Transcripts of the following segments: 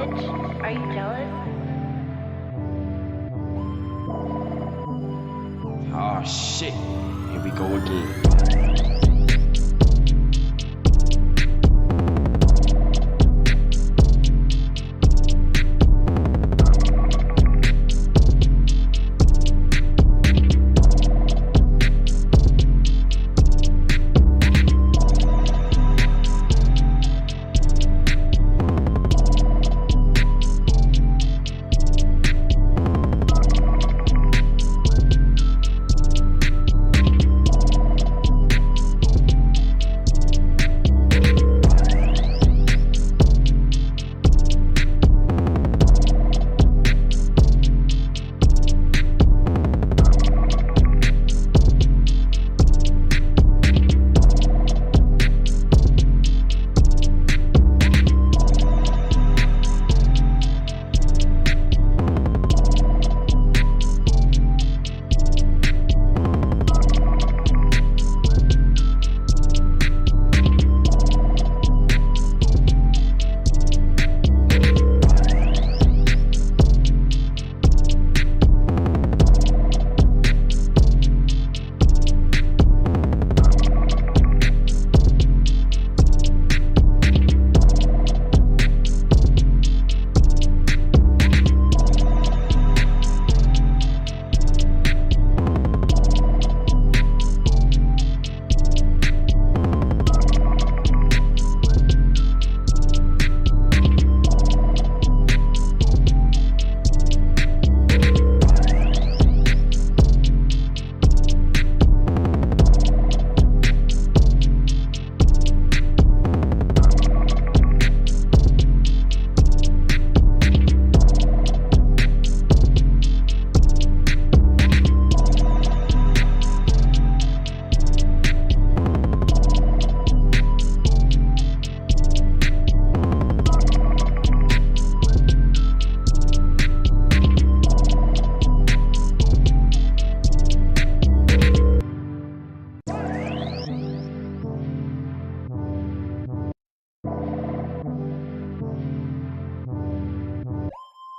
Bitch, are you jealous? Oh shit, here we go again.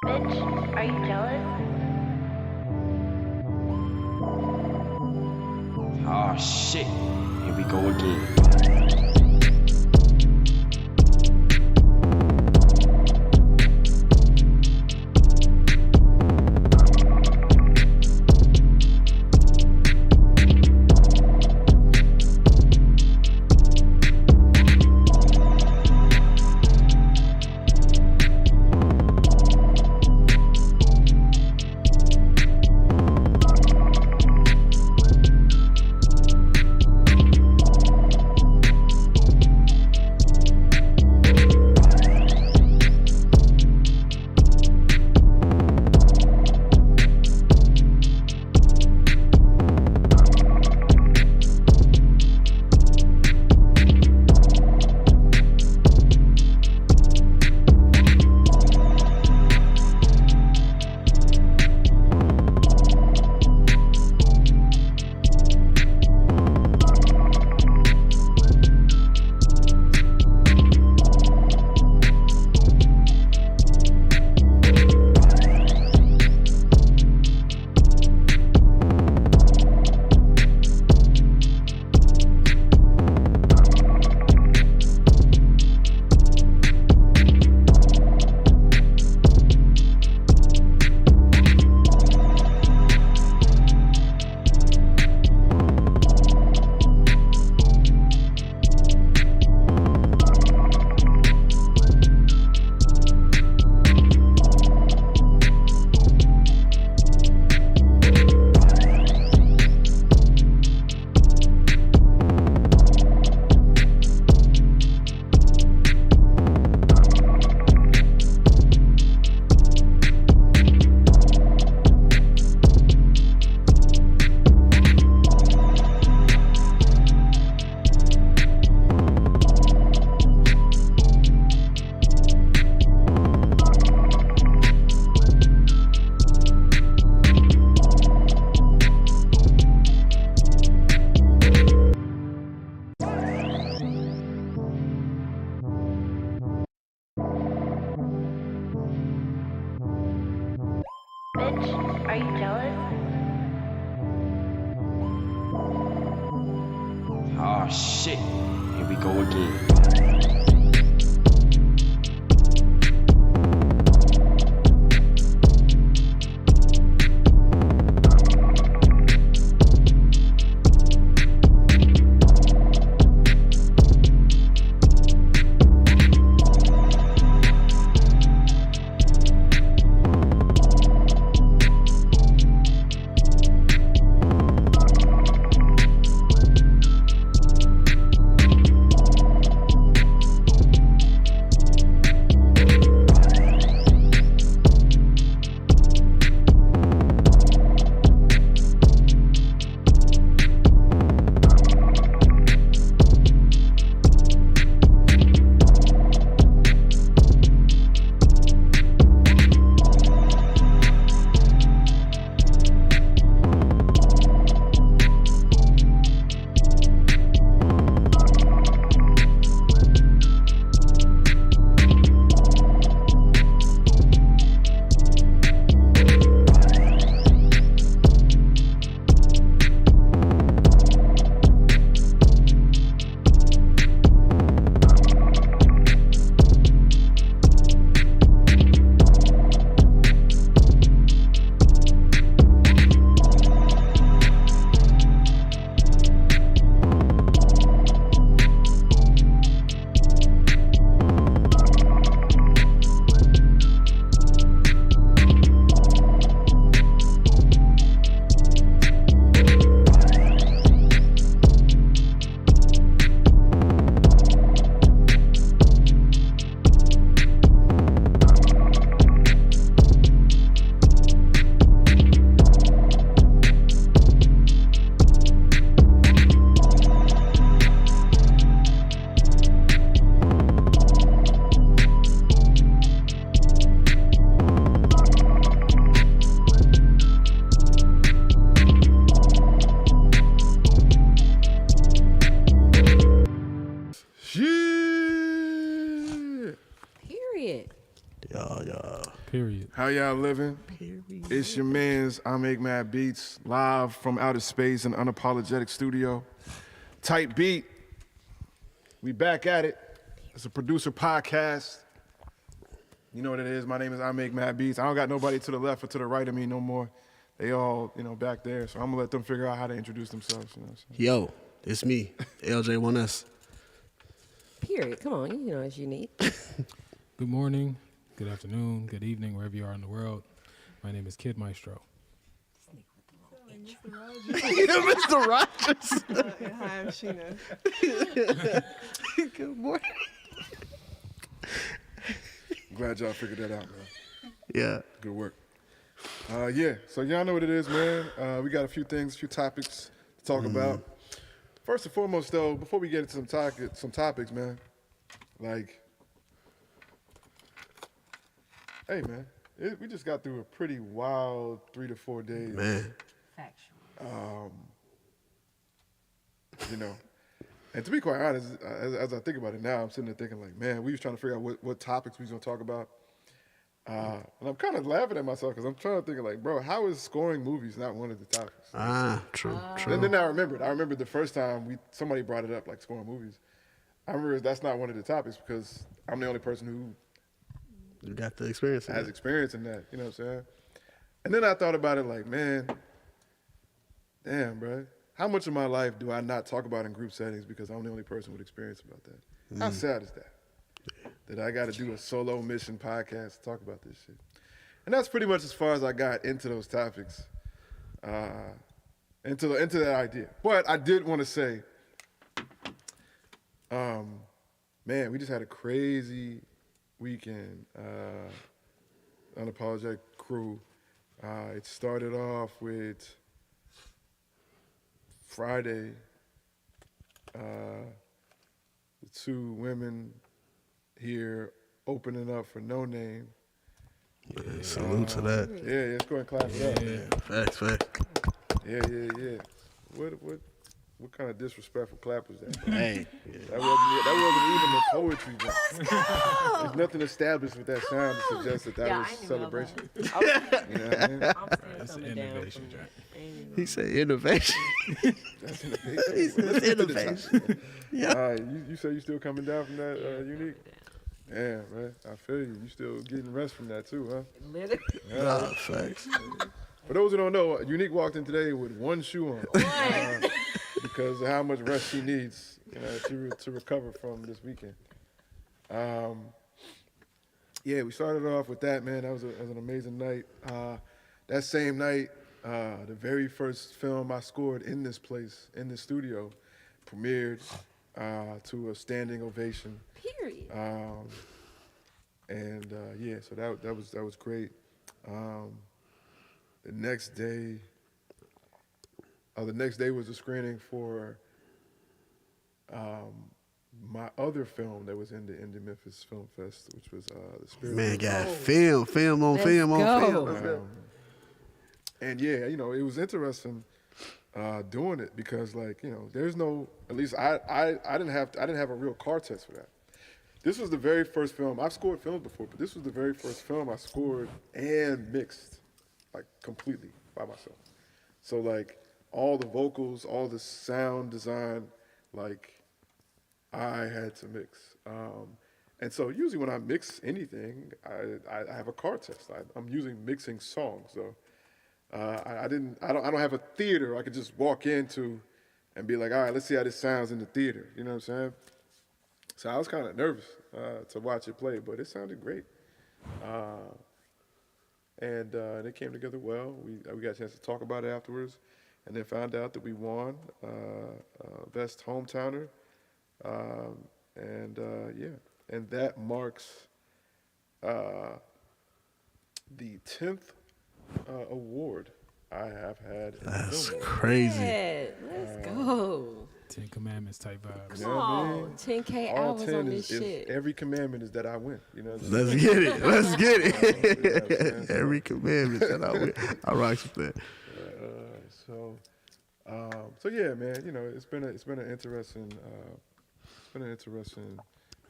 Bitch, are you jealous? Oh shit, here we go again. Bitch, are you jealous? Oh shit, here we go again. Period. How y'all living? It's your man's I Make Mad Beats, live from outer space in Unapologetic Studio. Tight beat. We back at it. It's a producer podcast. You know what it is. My name is I Make Mad Beats. I don't got nobody to the left or to the right of me no more. They all, back there. So I'm gonna let them figure out how to introduce themselves. You know what I'm saying? Yo, it's me, LJ1S. Period. Come on, you know it's unique. Good morning, good afternoon, good evening, wherever you are in the world. My name is Kid Maestro. Mr. Rogers. Hi, I'm Sheena. Good morning. Glad y'all figured that out, man. Yeah. Good work. So y'all know what it is, man. We got a few topics to talk about. First and foremost, though, before we get into some topics, man, like, hey, man, we just got through a pretty wild 3 to 4 days. Man. And to be quite honest, as I think about it now, I'm sitting there thinking like, man, we was trying to figure out what topics we was gonna talk about. And I'm kind of laughing at myself because I'm trying to think like, bro, how is scoring movies not one of the topics? True. And then I remembered the first time somebody brought it up, like scoring movies. I remember that's not one of the topics because I'm the only person who You got the experience. has experience in that, you know what I'm saying? And then I thought about it like, man, damn, bro. How much of my life do I not talk about in group settings because I'm the only person with experience about that? How sad is that? That I got to do a solo mission podcast to talk about this shit. And that's pretty much as far as I got into those topics, into that idea. But I did want to say, man, we just had a crazy weekend. Unapologetic crew. It started off with Friday, the two women here opening up for No Name. Yeah, salute to that. Yeah, let's go and clap it up. Facts. Yeah. What kind of disrespectful clap was that? Hey. That wasn't even the poetry. nothing established with that sound to suggest that that Yeah, was I knew celebration. Okay. You know what I mean? I'm still That's an coming down innovation from joint. that. Ain't even- He said innovation. That's innovation. He said innovation. Yeah. You say you still coming down from that unique? Yeah, man. I feel you. You still getting rest from that too, huh? Literally. Nah, facts. For those who don't know, Unique walked in today with one shoe on because of how much rest she needs, to recover from this weekend. Yeah, we started off with that, man. That was an amazing night. That same night, the very first film I scored in this place, in this studio, premiered to a standing ovation. Period. So that was great. The next day was a screening for my other film that was in the Memphis Film Fest, which was The Spirit. Man, got film on Let's film on go. film. And yeah, it was interesting doing it because, there's no, at least I didn't have a real car test for that. This was the very first film. I've scored films before, but this was the very first film I scored and mixed, completely by myself. So all the vocals, all the sound design, I had to mix. And so usually when I mix anything, I have a car test. I'm using mixing songs. So I don't have a theater I could just walk into and be like, all right, let's see how this sounds in the theater. You know what I'm saying? So I was kind of nervous to watch it play, but it sounded great. And it came together well. We got a chance to talk about it afterwards, and then found out that we won Best Hometowner. And that marks the 10th award I have had in That's film. crazy. Yeah, let's go. 10 Commandments type vibes. You know what I mean? Oh, 10K All hours 10 on this is shit. every commandment is that I win. You know what I'm Let's get it. Let's get it. Yeah, Every commandment that I rock with that. So yeah, man. It's been an interesting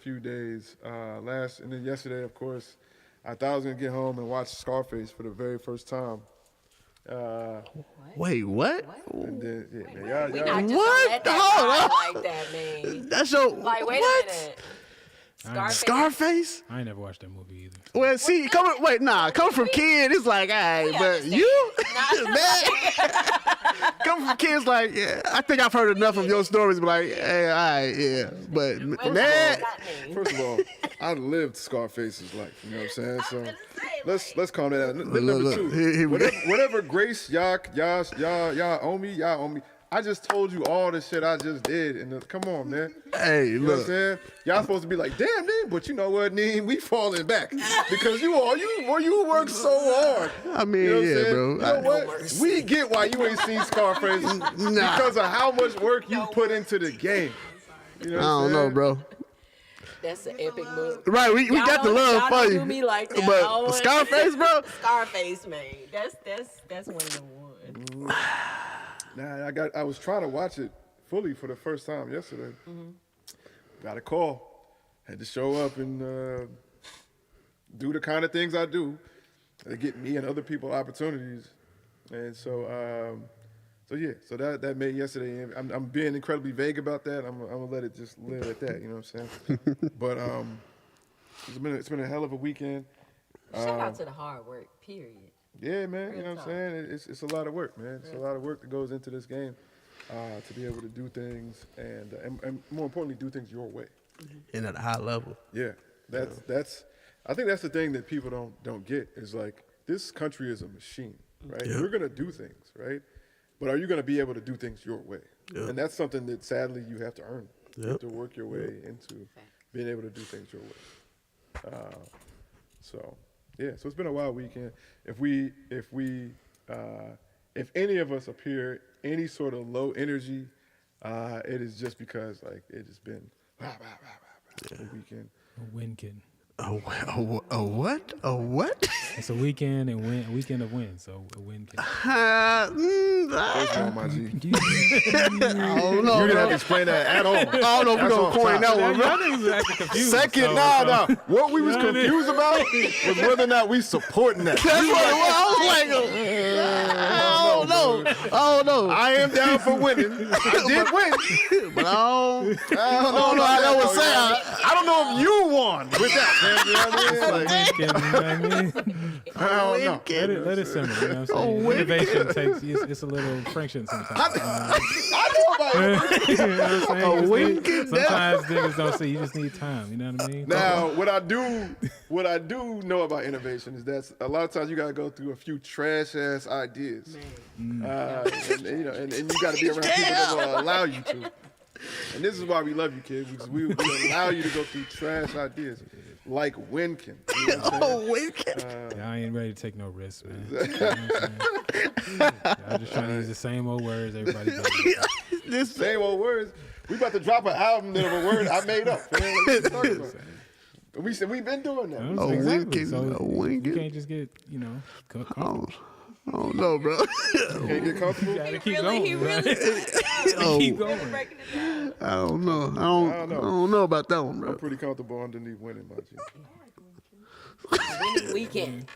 few days. And then yesterday, of course, I thought I was gonna get home and watch Scarface for the very first time. Wait, what? And then We y'all, not just What? gonna let that Hold ride like that, man. That's your Like, wait what? a minute. Scarface? Scarface? I ain't never watched that movie either. Well, see, coming from kid, it's like, all right, but understand. you, man, coming from kids, like, yeah, I think I've heard enough of your stories, but like, hey, all right, yeah, but man, First of all, I lived Scarface's life. You know what I'm saying? So let's calm that down. Number look, two, here we go. whatever grace y'all owe me, y'all owe me. I just told you all the shit I just did, and come on, man. hey, You know what I'm look, saying? Y'all supposed to be like, damn, Neem, but you know what, Neem? We falling back because you work so hard. I mean, You know what I'm yeah, saying? bro. You know what? We get why you ain't seen Scarface because of how much work you put into the game. You know I what don't I'm know, saying? bro. That's an epic move. Right, we Y'all got the don't- love y'all for don't you, do me like that. but Oh, Scarface, bro. Scarface, man. That's one of the ones. Nah, I was trying to watch it fully for the first time yesterday. Got a call. Had to show up and do the kind of things I do to get me and other people opportunities. And so that made yesterday. I'm being incredibly vague about that. I'm gonna let it just live at that. You know what I'm saying? But it's been a hell of a weekend. Shout out to the hard work, period. Yeah, man. You know what I'm talk. saying? It's a lot of work, man. It's a lot of work that goes into this game to be able to do things and more importantly, do things your way. And at a high level. Yeah, that's. I think that's the thing that people don't get is like this country is a machine, right? Yeah. We're gonna do things, right? But are you gonna be able to do things your way? Yeah. And that's something that sadly you have to earn. You have Yep. to work your way into being able to do things your way. So it's been a wild weekend. If any of us appear any sort of low energy, it is just because like it has been a weekend. A Winkin. A what? A what? It's a weekend and a weekend of wins. So a win can. First of all, my G. I don't know. You didn't have to explain that at all. I don't know if we're going to coin that one, Y'all bro. niggas was acting confused. Second, nah. What we was confused about was whether or not we supporting that. That's what it was. I was like, I don't know. I am down for winning. I did win. But I don't know how that would say. I don't know if you won with that, man. You know what I mean? Like, You know what I mean? I don't know. Let it simmer. You know what I'm saying? Innovation takes. It's a little friction sometimes. I know about it. You know what I'm saying? A You weekend just need- Sometimes niggas don't see. You just need time. You know what I mean? Now, what I do know about innovation is that a lot of times you gotta go through a few trash ass ideas, and you know, and you gotta be around people that will allow you to. And this is why we love you, kid. We allow you to go through trash ideas, like Winkin. You know what I'm saying? weekend. Yeah, I ain't ready to take no risks, man. You know what I'm saying? I'm just trying to use the same old words everybody does. Same old words. We about to drop an album that of a word I made up. Man. Like, what you talking about? We said we've been doing that. Exactly. So A winking. you can't just get, comfortable. I don't know, bro. Can't get comfortable. You gotta keep Really, going. he man. really Keep going. breaking it down. I don't know. I don't know about that one, bro. I'm pretty comfortable underneath winning, my G. Winning weekend.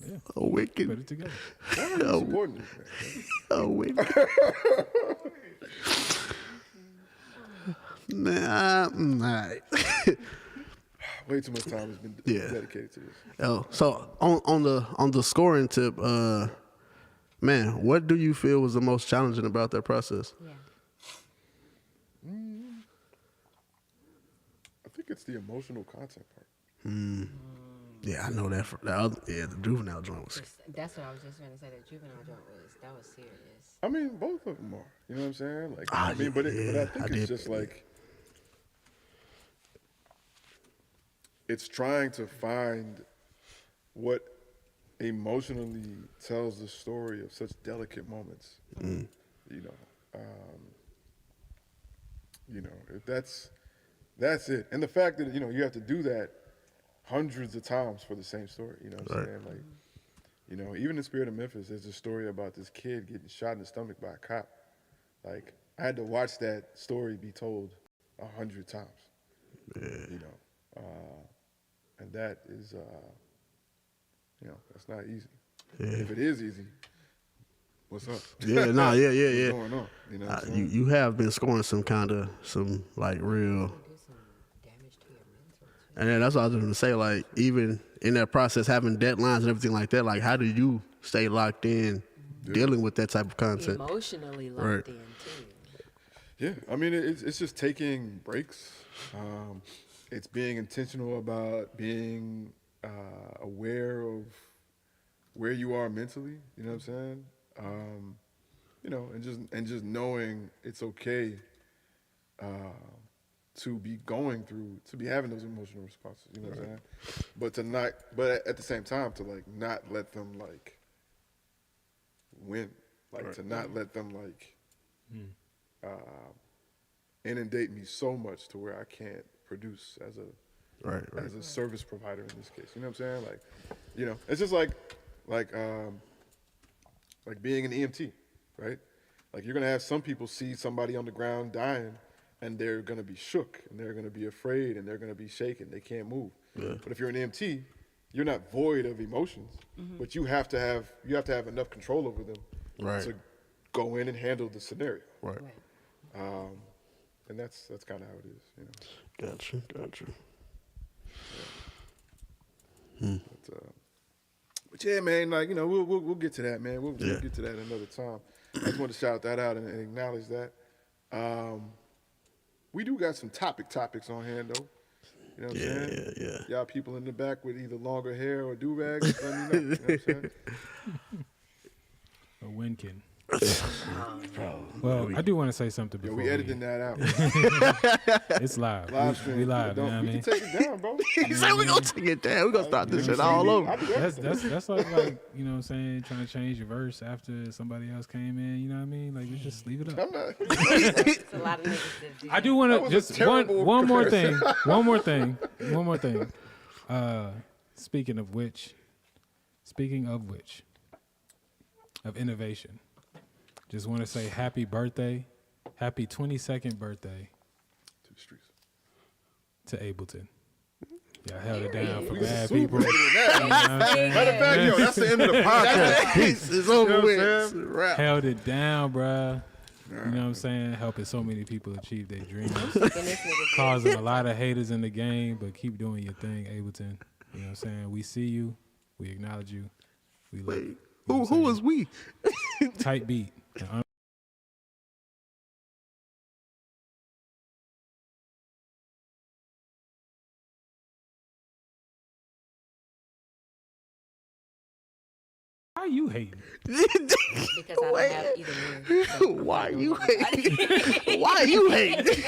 A Put wicked. it together. Supporting this, man. A wicked. Nah, all right. Way too much time has been Yeah. dedicated to this. Oh, so on the scoring tip, man, what do you feel was the most challenging about that process? Yeah. I think it's the emotional content part. Yeah, I know that. The juvenile joint was. That's what I was just trying to say. That juvenile joint was serious. I mean, both of them are. You know what I'm saying? Like, Ah, I mean, but I yeah, think I it's did. just like it's trying to find what emotionally tells the story of such delicate moments. You know, if that's it. And the fact that you have to do that hundreds of times for the same story. You know what I'm Right. saying? Like, even in Spirit of Memphis, there's a story about this kid getting shot in the stomach by a cop. Like, I had to watch that story be told 100 times. Yeah. And that is, that's not easy. Yeah. If it is easy, what's up? Yeah, nah, yeah. What's going on? You know what I'm saying? You have been scoring some like real. Do some damage to your mental. And then that's what I was going to say. Like, even in that process, having deadlines and everything like that, like, how do you stay locked in dealing with that type of content? Emotionally locked Right. in too. Yeah, I mean, it's just taking breaks. It's being intentional about being aware of where you are mentally. You know what I'm saying? And just knowing it's okay to be having those emotional responses. You know what I'm saying? But at the same time, to like not let them like win, like to not let them like inundate me so much to where I can't produce as a service provider in this case. You know what I'm saying? Like, it's just like being an EMT, right? Like, you're gonna have some people see somebody on the ground dying, and they're gonna be shook, and they're gonna be afraid, and they're gonna be shaken. They can't move. Yeah. But if you're an EMT, you're not void of emotions, but you have to have enough control over them to go in and handle the scenario. Right. And that's kind of how it is. Gotcha. But yeah, man, like, we'll get to that, man. We'll get to that another time. I just want to shout that out and acknowledge that. We do got some topics on hand, though. You know what I'm saying? Yeah. Y'all people in the back with either longer hair or do-rags, let me know. You know what I'm saying? A Winkin. Well, I do want to say something Yo, before we editing that out. It's live. Live stream. We live. You know what I We mean? can take it down, bro. He said we're going to take it down. We're going to start this shit all over. I do everything. That's like you know what I'm saying, trying to change your verse after somebody else came in. You know what I mean? Like, we just leave it up. I'm not. It's a lot of niggas that do I that. do want That to was just a terrible one more comparison. thing. One more thing. Speaking of which, of innovation, just want to say happy 22nd birthday To the streets. to Ableton. Y'all held it down for We bad super people. better than that. Matter of fact, yo, that's the end of the podcast. Peace. It's over You know what I'm with. saying? It's a wrap. Held it down, bruh. You know what I'm saying? Helping so many people achieve their dreams. And this nigga Causing a lot of haters in the game, but keep doing your thing, Ableton. You know what I'm saying? We see you. We acknowledge you. We love you. Wait, who was we? Tight beat. Why are you hating? because I don't have either one. So Why you hating? Why you hating?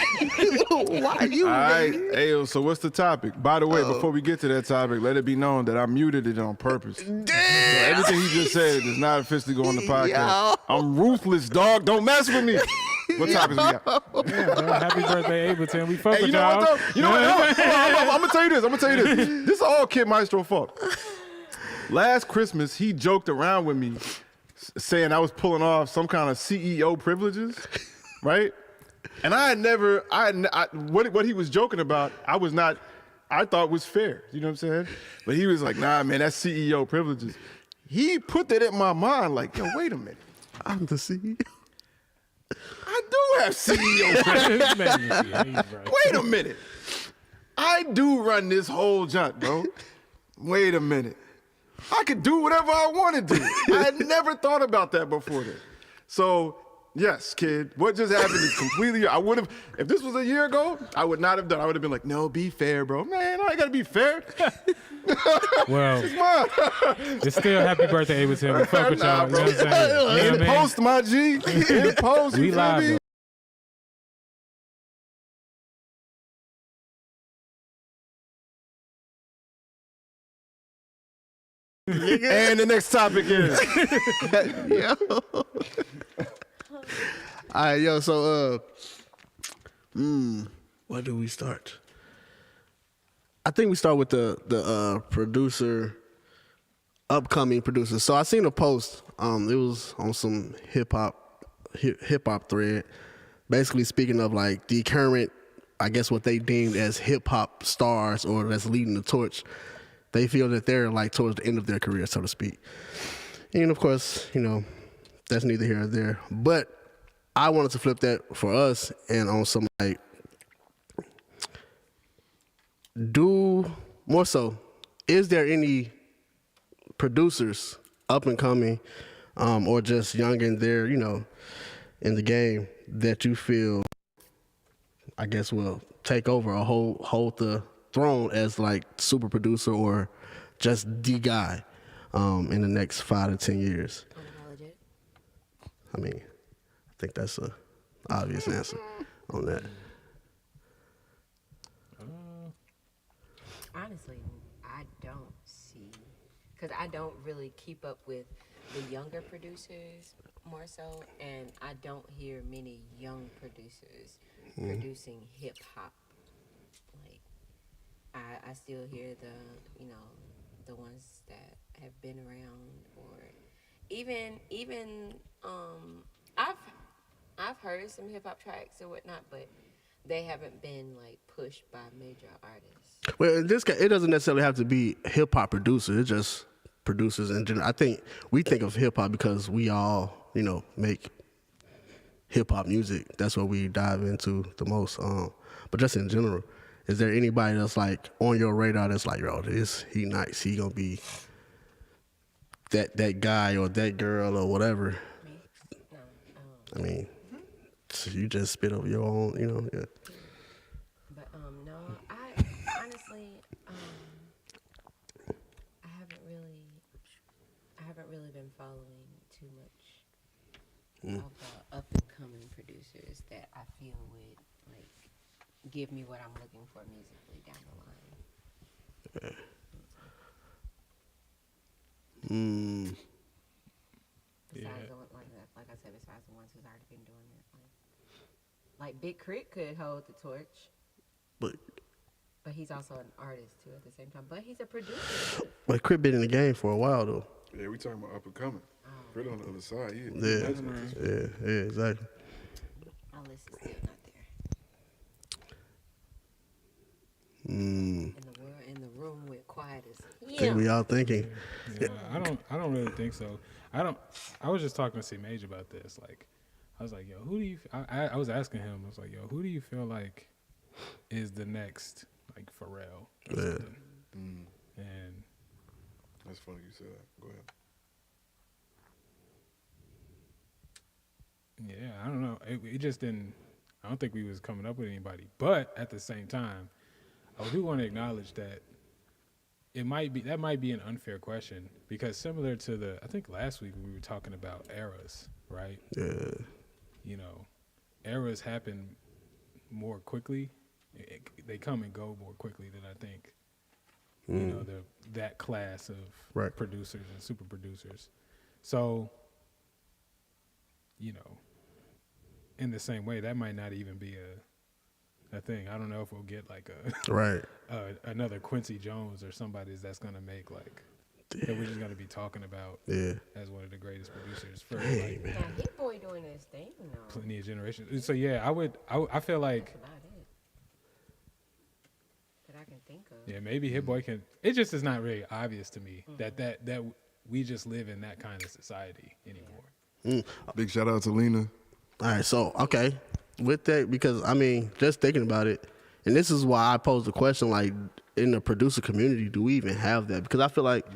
Why you All right, hating? Ayo, so what's the topic? By the way, before we get to that topic, let it be known that I muted it on purpose. So Damn. everything he just said does not officially go on the podcast. Yo. I'm ruthless, dog. Don't mess with me. What topics we got? Yeah, bro. Happy birthday, Ableton. We fuck Hey, with you know y'all. what though? You know what? I'm gonna tell you this. This is all Kid Maestro fault. Last Christmas, he joked around with me, saying I was pulling off some kind of CEO privileges, right? And what he was joking about, I thought was fair. You know what I'm saying? But he was like, nah, man, that's CEO privileges. He put that in my mind, like, yo, wait a minute. I'm the CEO. I do have CEO privileges. Wait a minute. I do run this whole junk, bro. Wait a minute. I could do whatever I want to do. I had never thought about that before then. So, yes, kid, what just happened is completely, I would have, if this was a year ago, I would not have done. I would have been like, no, be fair, bro. Man, I gotta be fair. Well, It's mine. it's still happy birthday, Ableton. We fuck with Nah, y'all. You know bro. what I'm saying? You know what I In mean? post, my G. In post, We you feel live, me? bro. And the next topic is, All right, yo. So, where do we start? I think we start with the producer, upcoming producer. So I seen a post. It was on some hip hop thread, basically speaking of like the current, I guess what they deemed as hip hop stars or that's leading the torch. They feel that they're like towards the end of their career, so to speak. And of course, you know, that's neither here nor there. But I wanted to flip that for us and on some like, more so, is there any producers up and coming or just young in there, you know, in the game that you feel, I guess, will take over or hold the throne as like super producer or just the guy in the next 5 to 10 years? Unapologetic. I mean, I think that's a obvious answer on that. Honestly, I don't see, because I don't really keep up with the younger producers more so, and I don't hear many young producers producing hip hop. Like, I still hear the ones that have been around, or even I've heard some hip hop tracks or whatnot, but they haven't been like pushed by major artists. Well, in this case, it doesn't necessarily have to be hip hop producers. It's just producers in general. I think we think of hip hop because we all, you know, make hip hop music. That's what we dive into the most. But just in general, is there anybody that's like on your radar that's like, yo, he nice. He gonna be that guy or that girl or whatever? Me? No. I mean, so you just spit over your own, you know. Yeah. But no, I honestly, I haven't really been following too much of the up and coming producers that I feel would like give me what I'm looking for musically down the line. Besides the one, like I said, besides the ones who's already been doing it, like Big Crit could hold the torch. But But he's also an artist too at the same time. But he's a producer. But Crip been in the game for a while though. Yeah, we talking about up and coming. Really on the other side. Yeah, yeah, exactly. My list is still not there. Mm. In the room with quiet as I think we all thinking. Yeah, I don't really think so. I was just talking to C Mage about this. Like, I was like, yo, who do you? I was asking him. I was like, yo, who do you feel like is the next like Pharrell? Or something? And that's funny you said that. Go ahead. Yeah, I don't know. It just didn't. I don't think we was coming up with anybody. But at the same time, I do want to acknowledge that that might be an unfair question because similar to I think last week we were talking about eras, right? Yeah. You know, eras happen more quickly. They come and go more quickly than I think. You know, that class of producers and super producers. So, you know, in the same way, that might not even be a thing. I don't know if we'll get like another Quincy Jones or somebody that's gonna make like that we're just gonna be talking about as one of the greatest producers for like Yeah, Hit Boy doing his thing though. plenty of generations. So yeah, I feel like That's about it that I can think of. yeah, maybe Hit Boy can. It just is not really obvious to me that we just live in that kind of society anymore. Big shout out to Lena. All right, so okay, with that, because I mean, just thinking about it, and this is why I posed the question: like, in the producer community, do we even have that? Because I feel like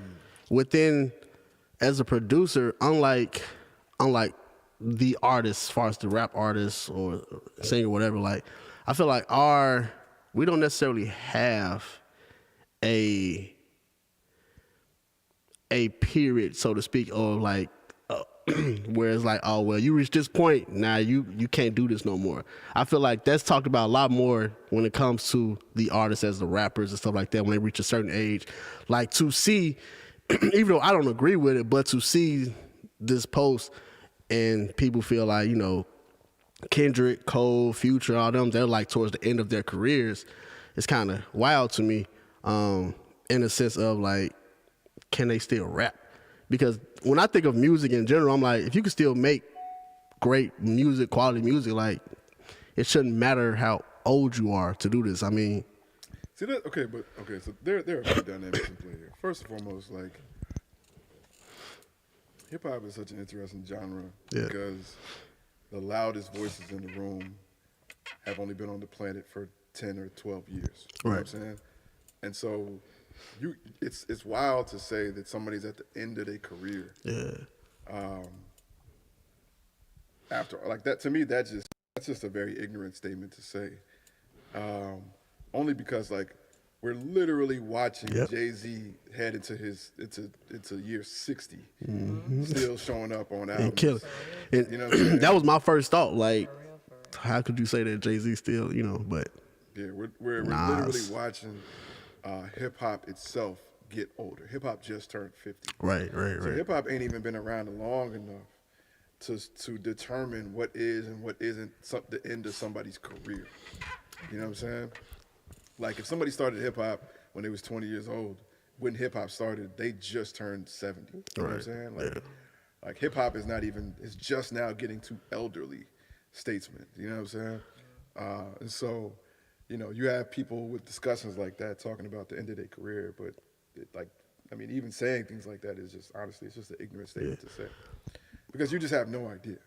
within, as a producer, unlike the artists, as far as the rap artists or singer, whatever, like, I feel like we don't necessarily have a period, so to speak, of like. Where it's like, oh well, you reach this point now, you can't do this no more. I feel like that's talked about a lot more when it comes to the artists as the rappers and stuff like that when they reach a certain age. Like to see, even though I don't agree with it, but to see this post and people feel like, you know, Kendrick, Cole, Future, all them, they're like towards the end of their careers. It's kind of wild to me, in a sense of like, can they still rap? Because when I think of music in general, I'm like, if you can still make great music, quality music, like, it shouldn't matter how old you are to do this. I mean, see that? Okay, so there are a few dynamics in play here. First and foremost, like, hip hop is such an interesting genre because the loudest voices in the room have only been on the planet for 10 or 12 years. You know what I'm saying? And so it's wild to say that somebody's at the end of their career. After like that, to me, that's just a very ignorant statement to say. Only because like we're literally watching Jay-Z head into year 60, still showing up on albums. and kill it. And You know what I'm saying? that was my first thought. Like, how could you say that Jay-Z still, you know, but. Yeah, we're literally watching hip hop itself get older. Hip hop just turned 50. Right. So hip hop ain't even been around long enough to determine what is and what isn't the end of somebody's career. You know what I'm saying? Like if somebody started hip hop when they was 20 years old, when hip hop started, they just turned 70. You know what I'm saying? Like hip hop is just now getting to elderly statesmen. You know what I'm saying? And so, you know, you have people with discussions like that talking about the end of their career, but even saying things like that is just, honestly, it's just an ignorant statement to say. Because you just have no idea.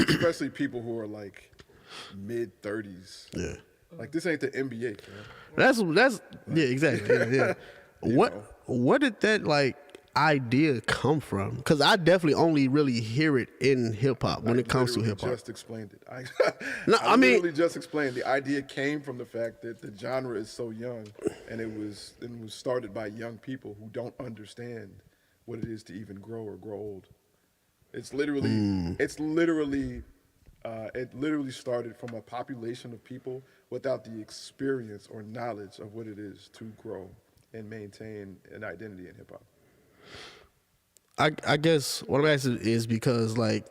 Especially people who are like mid-30s. Yeah. Like this ain't the NBA, man. That's exactly. Yeah. What did that like idea come from? Because I definitely only really hear it in hip hop when it comes to hip hop. I just explained it. I literally just explained. The idea came from the fact that the genre is so young, and it was started by young people who don't understand what it is to even grow or grow old. It literally started from a population of people without the experience or knowledge of what it is to grow and maintain an identity in hip hop. I guess what I'm asking is because, like,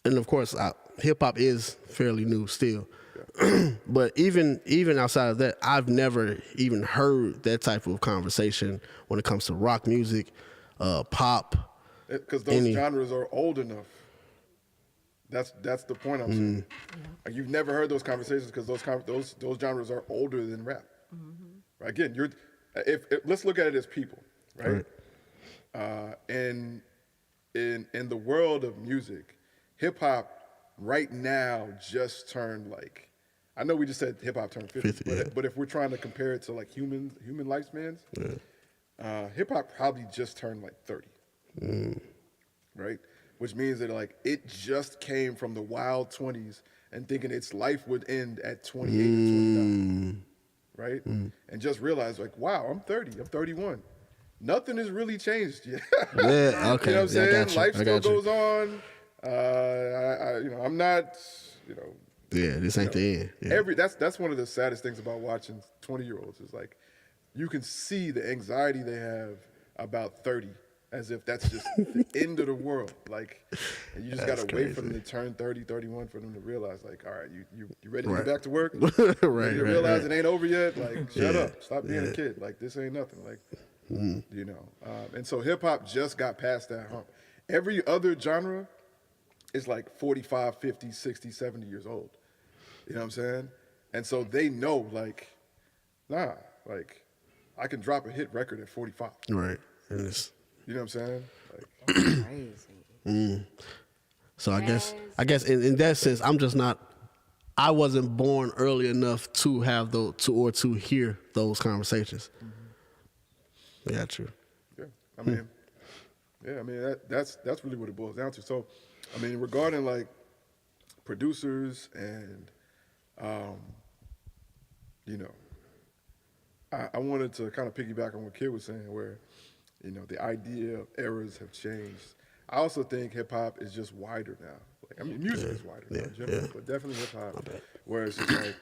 and of course, hip hop is fairly new still. But even outside of that, I've never even heard that type of conversation when it comes to rock music, pop. Because those genres are old enough. That's the point I'm saying. Like, you've never heard those conversations because those genres are older than rap. Right? Again, let's look at it as people, right? And in the world of music, hip hop right now just turned like, I know we just said hip hop turned 50, but if we're trying to compare it to like human lifespans, hip hop probably just turned like 30, right? Which means that like it just came from the wild 20s and thinking its life would end at 28 or 29, right? And just realized like, wow, I'm 30, I'm 31. Nothing has really changed yet. Yeah, okay. You know what I'm saying? I Life still goes on. I'm not, Yeah, this ain't the end. Yeah. That's one of the saddest things about watching 20-year-olds is like, you can see the anxiety they have about 30, as if that's just the end of the world. Like, and you just gotta wait for them to turn 30, 31 for them to realize, like, all right, you ready to get back to work? You realize it ain't over yet? Like, shut up, stop being a kid. Like, this ain't nothing. Like, and so hip hop just got past that hump. Every other genre is like 45, 50, 60, 70 years old. You know what I'm saying? And so they know, like, nah, like, I can drop a hit record at 45. Right. And it's, you know what I'm saying? Like, Crazy. So I guess in that sense, I wasn't born early enough to have to hear those conversations. Yeah, true. Yeah, I mean, that's really what it boils down to. So, I mean, regarding like producers and, I wanted to kind of piggyback on what Kid was saying, where, the idea of eras have changed. I also think hip hop is just wider now. Like, I mean, music is wider now, generally, but definitely hip hop, where it's just like,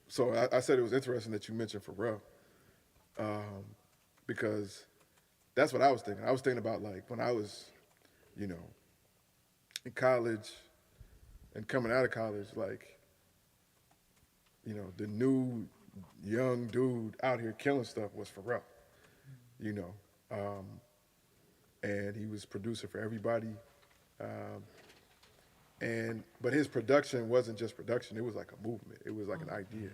So I said it was interesting that you mentioned Pharrell, because that's what I was thinking. I was thinking about like when I was, in college and coming out of college, like, the new young dude out here killing stuff was Pharrell, and he was producer for everybody. But his production wasn't just production, it was like a movement. It was like an idea,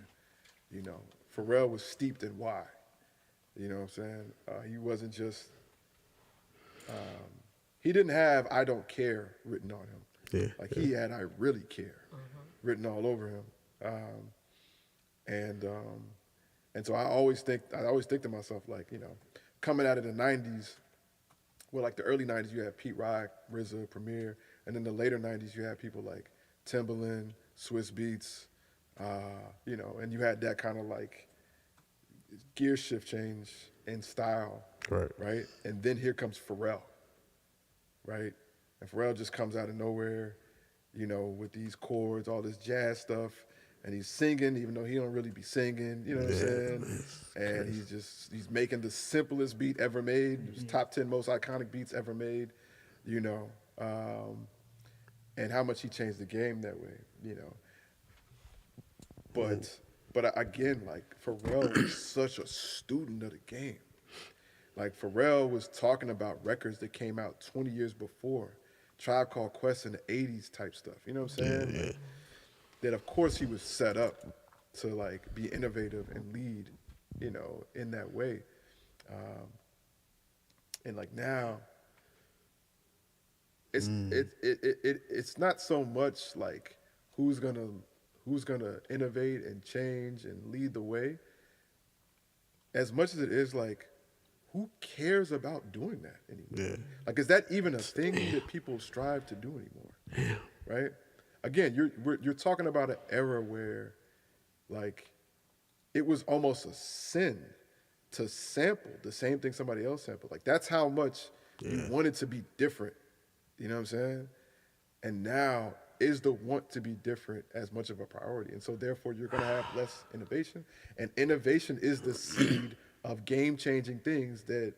Pharrell was steeped in why, you know what I'm saying? He wasn't just, he didn't have I don't care written on him. He had I really care written all over him. And so I always think to myself, like, coming out of the 90s, well, like the early 90s, you had Pete Rock, RZA, Premier, and then the later 90s, you had people like Timbaland, Swiss Beats, and you had that kind of like gear shift change in style, right? And then here comes Pharrell, right? And Pharrell just comes out of nowhere, with these chords, all this jazz stuff, and he's singing even though he don't really be singing, you know what I'm saying? And he's making the simplest beat ever made, top 10 most iconic beats ever made, and how much he changed the game that way, But again, like, Pharrell was such a student of the game. Like, Pharrell was talking about records that came out 20 years before, Tribe Called Quest in the 80s type stuff, you know what I'm saying? Like, that of course he was set up to like be innovative and lead, in that way. And like now, it's not so much like who's gonna innovate and change and lead the way, as much as it is like, who cares about doing that anymore? Like, is that even a thing that people strive to do anymore? Right? Again, you're talking about an era where, like, it was almost a sin to sample the same thing somebody else sampled. Like, that's how much you wanted to be different. You know what I'm saying? And now, is the want to be different as much of a priority? And so therefore, you're going to have less innovation. And innovation is the seed of game-changing things that,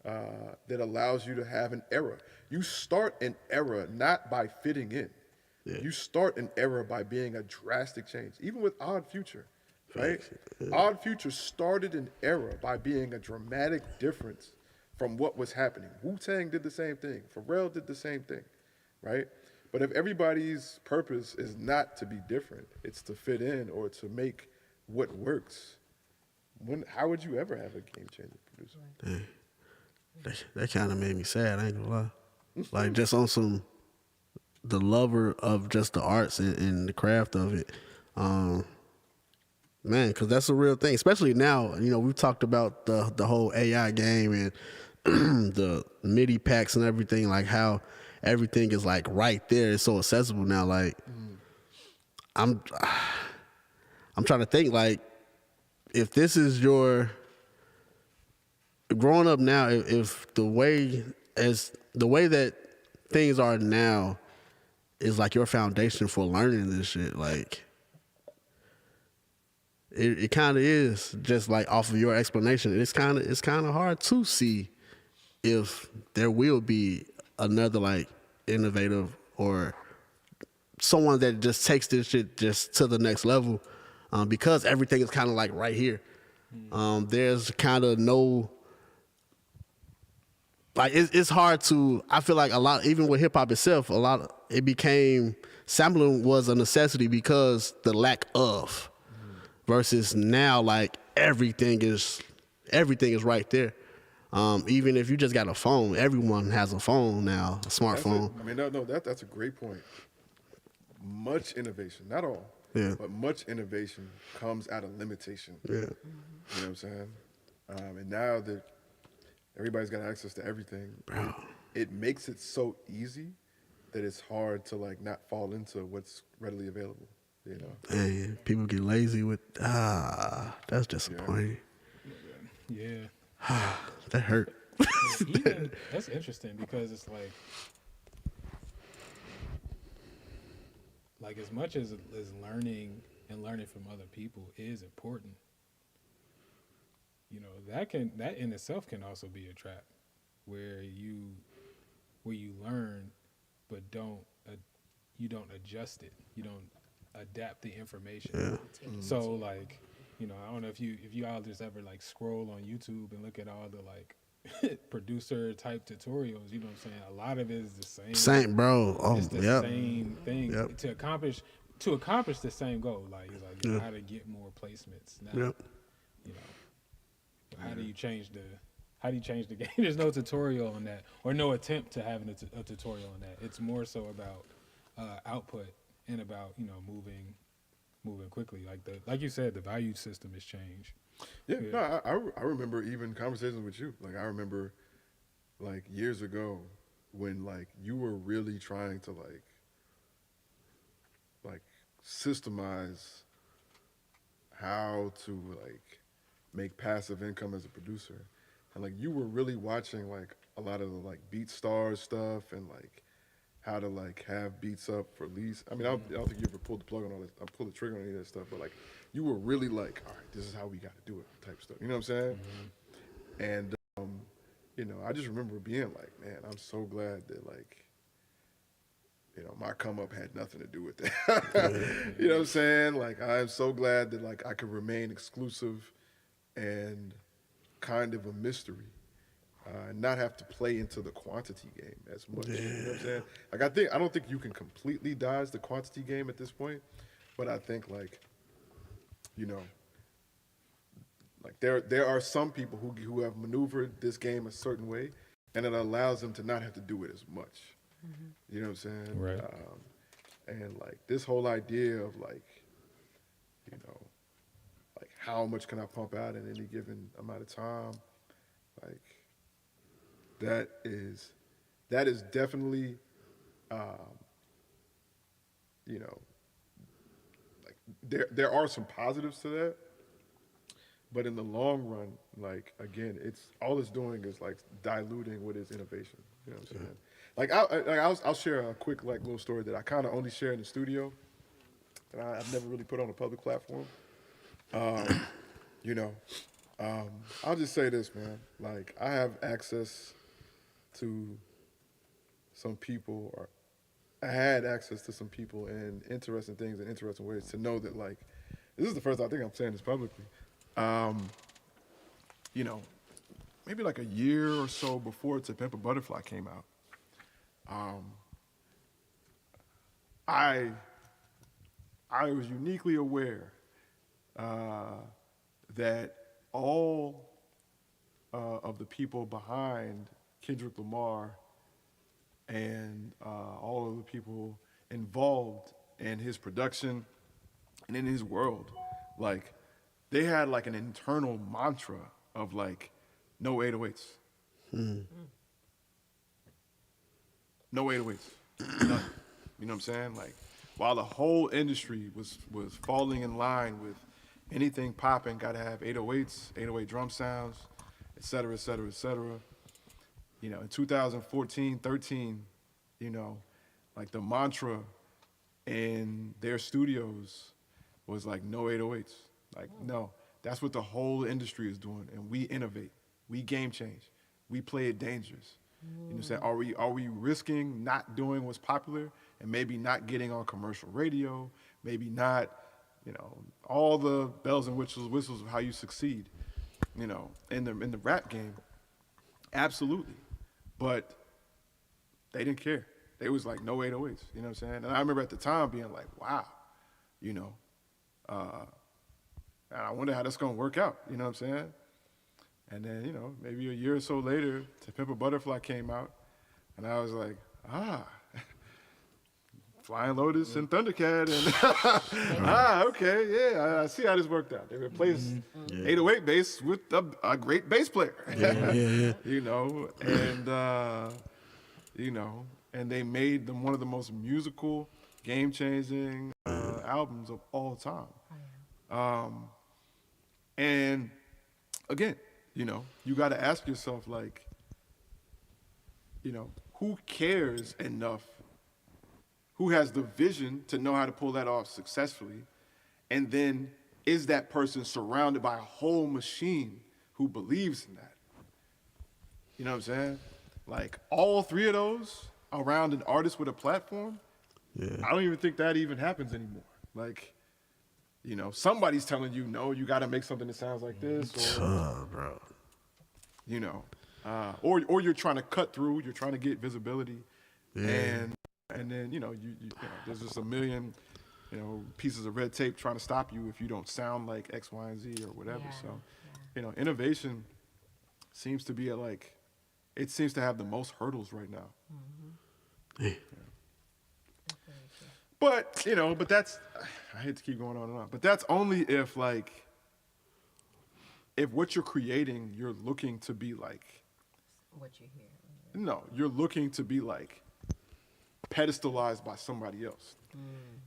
that allows you to have an era. You start an era not by fitting in. You start an era by being a drastic change, even with Odd Future, right? Odd Future started an era by being a dramatic difference from what was happening. Wu-Tang did the same thing. Pharrell did the same thing, right? But if everybody's purpose is not to be different, it's to fit in or to make what works, how would you ever have a game-changing producer? Dang. That kind of made me sad, I ain't gonna lie. Like, just on some, the lover of just the arts and the craft of it. Man, because that's a real thing, especially now. You know, we've talked about the whole AI game and the MIDI packs and everything, like how everything is like right there. It's so accessible now. Like, I'm trying to think, like, if this is your growing up now, if the way that things are now is like your foundation for learning this shit, like it kind of is, just like off of your explanation. It's kind of hard to see if there will be another like innovative or someone that just takes this shit just to the next level, because everything is kind of like right here. There's kind of no, like, it's hard to, I feel like a lot, even with hip hop itself, it became, sampling was a necessity because the lack of, versus now, like, everything is right there. Even if you just got a phone, everyone has a phone now, a smartphone. That's a great point. Much innovation, not all, but much innovation comes out of limitation. Yeah. You know what I'm saying? And now that everybody's got access to everything, it makes it so easy that it's hard to like not fall into what's readily available. You know? Hey, people get lazy with that's disappointing. Yeah. That hurt. That's interesting because it's like as much as learning from other people is important, you know, that in itself can also be a trap where you learn but you don't adjust it, you don't adapt the information. So like, you know, I don't know if you all just ever like scroll on YouTube and look at all the like producer type tutorials, you know what I'm saying? A lot of it is the same, bro. It's the same thing to accomplish the same goal. Like it's like how to get more placements. Now, you know, how do you change the game? There's no tutorial on that, or no attempt to having a tutorial on that. It's more so about output and about, you know, moving quickly. Like you said, the value system has changed. No, I remember even conversations with you. Like I remember, like years ago, when like you were really trying to like systemize how to like make passive income as a producer, and like you were really watching like a lot of the like BeatStars stuff and like how to like have beats up for lease. I mean, I don't think you ever pulled the plug on all that. I pulled the trigger on any of that stuff, but like you were really like, all right, this is how we got to do it type stuff. You know what I'm saying? And you know, I just remember being like, man, I'm so glad that like, you know, my come up had nothing to do with that. You know what I'm saying? Like, I'm so glad that like I could remain exclusive and kind of a mystery. Not have to play into the quantity game as much. You know what I'm saying? Like I don't think you can completely dodge the quantity game at this point, but I think like, you know, like there are some people who have maneuvered this game a certain way, and it allows them to not have to do it as much. You know what I'm saying? Right. And like this whole idea of like, you know, like how much can I pump out in any given amount of time, like. That is definitely, you know, like there are some positives to that, but in the long run, like again, all it's doing is like diluting what is innovation. You know what I'm saying? Like I'll share a quick like little story that I kind of only share in the studio, that I've never really put on a public platform. You know, I'll just say this, man. Like I have access to some people I had access to some people and interesting things and interesting ways to know that, like, this is the first time I think I'm saying this publicly. You know, maybe like a year or so before To Pimp a Butterfly came out, I was uniquely aware that all of the people behind Kendrick Lamar and all of the people involved in his production and in his world, like, they had like an internal mantra of like, no 808s. No 808s. None. You know what I'm saying? Like, while the whole industry was falling in line with anything popping, gotta have 808s, 808 drum sounds, et cetera, et cetera, et cetera. You know, in 2014, 13, you know, like the mantra in their studios was like, no 808s. Like, no, that's what the whole industry is doing. And we innovate, we game change, we play it dangerous. You know what I'm saying? Are we risking not doing what's popular and maybe not getting on commercial radio, maybe not, you know, all the bells and whistles of how you succeed, you know, in the rap game? Absolutely. But they didn't care. They was like, no 808s, you know what I'm saying? And I remember at the time being like, wow, you know, and I wonder how that's gonna work out, you know what I'm saying? And then, you know, maybe a year or so later, To Pimp a Butterfly came out, and I was like, Flying Lotus and Thundercat, and okay, yeah, I see how this worked out. They replaced 808 bass with a great bass player, you know, and you know, and they made them one of the most musical, game-changing albums of all time. And again, you know, you got to ask yourself, like, you know, who cares enough? Who has the vision to know how to pull that off successfully? And then is that person surrounded by a whole machine who believes in that? You know what I'm saying? Like, all three of those around an artist with a platform, I don't even think that even happens anymore. Like, you know, somebody's telling you, no, you got to make something that sounds like this, or, bro. You know, or you're trying to cut through, you're trying to get visibility, and then, you know, you know, there's just a million, you know, pieces of red tape trying to stop you if you don't sound like X, Y, and Z or whatever. So, you know, innovation seems to be it seems to have the most hurdles right now. But, you know, that's, I hate to keep going on and on, but that's only if, like, if what you're creating, you're looking to be like, What you hear. no, you're looking to be like pedestalized by somebody else.